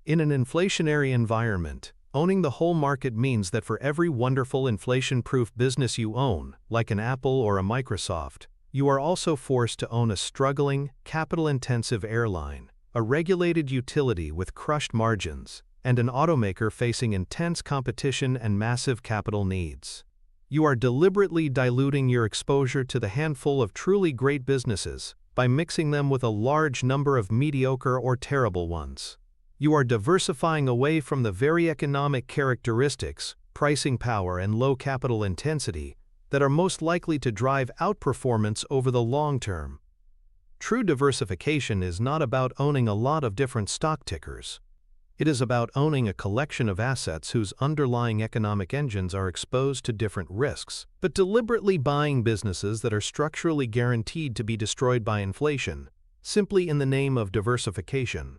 In an inflationary environment, owning the whole market means that for every wonderful inflation-proof business you own, like an Apple or a Microsoft, you are also forced to own a struggling, capital-intensive airline, a regulated utility with crushed margins, and an automaker facing intense competition and massive capital needs. You are deliberately diluting your exposure to the handful of truly great businesses by mixing them with a large number of mediocre or terrible ones. You are diversifying away from the very economic characteristics, pricing power, and low capital intensity that are most likely to drive outperformance over the long term. True diversification is not about owning a lot of different stock tickers. It is about owning a collection of assets whose underlying economic engines are exposed to different risks, but deliberately buying businesses that are structurally guaranteed to be destroyed by inflation, simply in the name of diversification,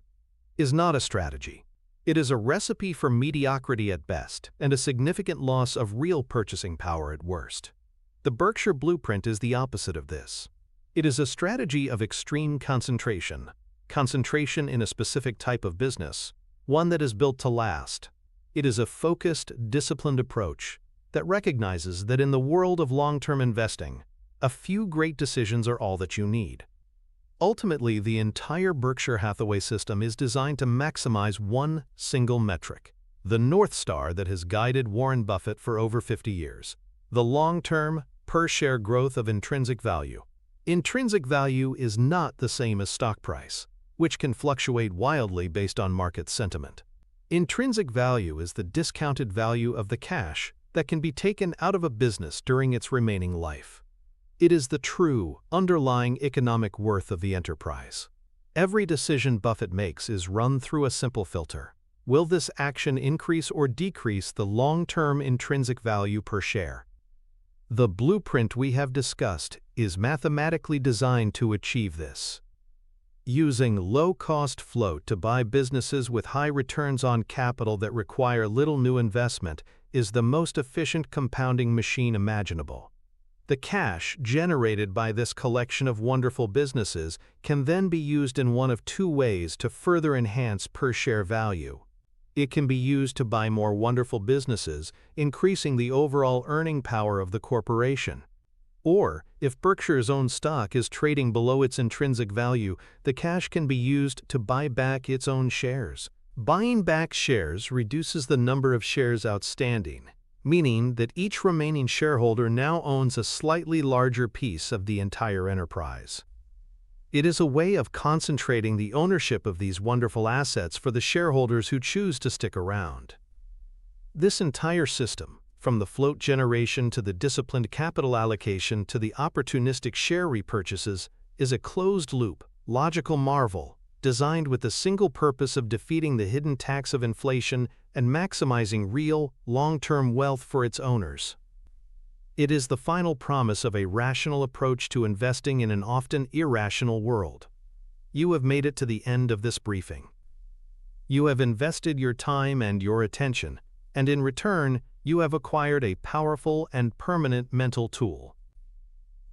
is not a strategy. It is a recipe for mediocrity at best and a significant loss of real purchasing power at worst. The Berkshire Blueprint is the opposite of this. It is a strategy of extreme concentration in a specific type of business, one that is built to last. It is a focused, disciplined approach that recognizes that in the world of long-term investing, a few great decisions are all that you need. Ultimately, the entire Berkshire Hathaway system is designed to maximize one single metric, the North Star that has guided Warren Buffett for over 50 years, the long-term, per-share growth of intrinsic value. Intrinsic value is not the same as stock price. which can fluctuate wildly based on market sentiment. Intrinsic value is the discounted value of the cash that can be taken out of a business during its remaining life. It is the true, underlying economic worth of the enterprise. Every decision Buffett makes is run through a simple filter. Will this action increase or decrease the long-term intrinsic value per share? The blueprint we have discussed is mathematically designed to achieve this. Using low-cost float to buy businesses with high returns on capital that require little new investment is the most efficient compounding machine imaginable. The cash generated by this collection of wonderful businesses can then be used in one of two ways to further enhance per-share value. It can be used to buy more wonderful businesses, increasing the overall earning power of the corporation. Or, if Berkshire's own stock is trading below its intrinsic value, the cash can be used to buy back its own shares. Buying back shares reduces the number of shares outstanding, meaning that each remaining shareholder now owns a slightly larger piece of the entire enterprise. It is a way of concentrating the ownership of these wonderful assets for the shareholders who choose to stick around. This entire system, from the float generation to the disciplined capital allocation to the opportunistic share repurchases, is a closed-loop, logical marvel, designed with the single purpose of defeating the hidden tax of inflation and maximizing real, long-term wealth for its owners. It is the final promise of a rational approach to investing in an often irrational world. You have made it to the end of this briefing. You have invested your time and your attention, and in return, you have acquired a powerful and permanent mental tool.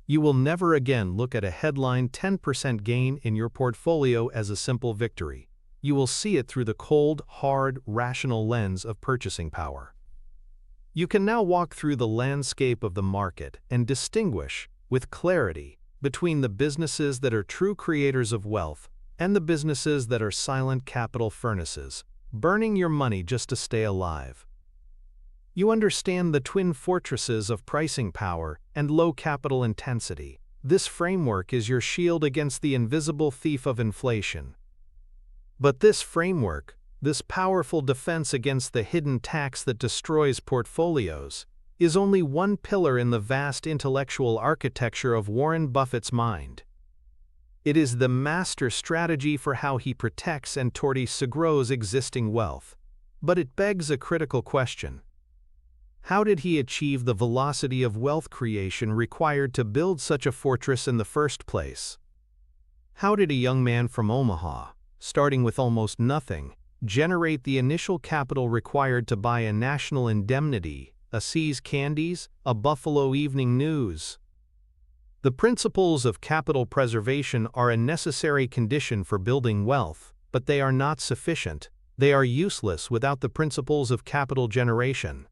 You will never again look at a headline 10% gain in your portfolio as a simple victory. You will see it through the cold, hard, rational lens of purchasing power. You can now walk through the landscape of the market and distinguish, with clarity, between the businesses that are true creators of wealth and the businesses that are silent capital furnaces, burning your money just to stay alive. You understand the twin fortresses of pricing power and low capital intensity. This framework is your shield against the invisible thief of inflation. But this framework, this powerful defense against the hidden tax that destroys portfolios, is only one pillar in the vast intellectual architecture of Warren Buffett's mind. It is the master strategy for how he protects and tortoises grows existing wealth. But it begs a critical question. How did he achieve the velocity of wealth creation required to build such a fortress in the first place? How did a young man from Omaha, starting with almost nothing, generate the initial capital required to buy a national indemnity, a See's Candies, a Buffalo Evening News? The principles of capital preservation are a necessary condition for building wealth, but they are not sufficient. They are useless without the principles of capital generation.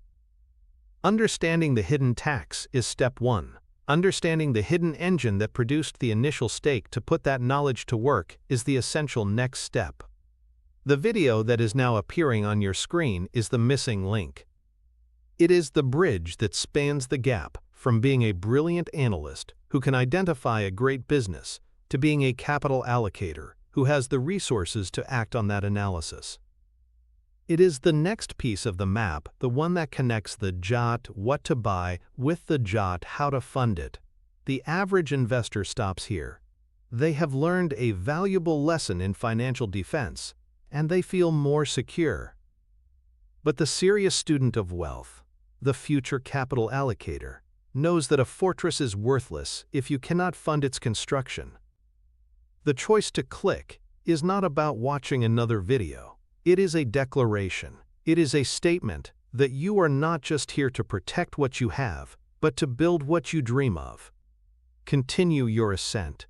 Understanding the hidden tax is step 1. Understanding the hidden engine that produced the initial stake to put that knowledge to work is the essential next step. The video that is now appearing on your screen is the missing link. It is the bridge that spans the gap from being a brilliant analyst who can identify a great business to being a capital allocator who has the resources to act on that analysis. It is the next piece of the map, the one that connects the jot what to buy with the jot how to fund it. The average investor stops here. They have learned a valuable lesson in financial defense, and they feel more secure. But the serious student of wealth, the future capital allocator, knows that a fortress is worthless if you cannot fund its construction. The choice to click is not about watching another video. It is a declaration. It is a statement that you are not just here to protect what you have, but to build what you dream of. Continue your ascent.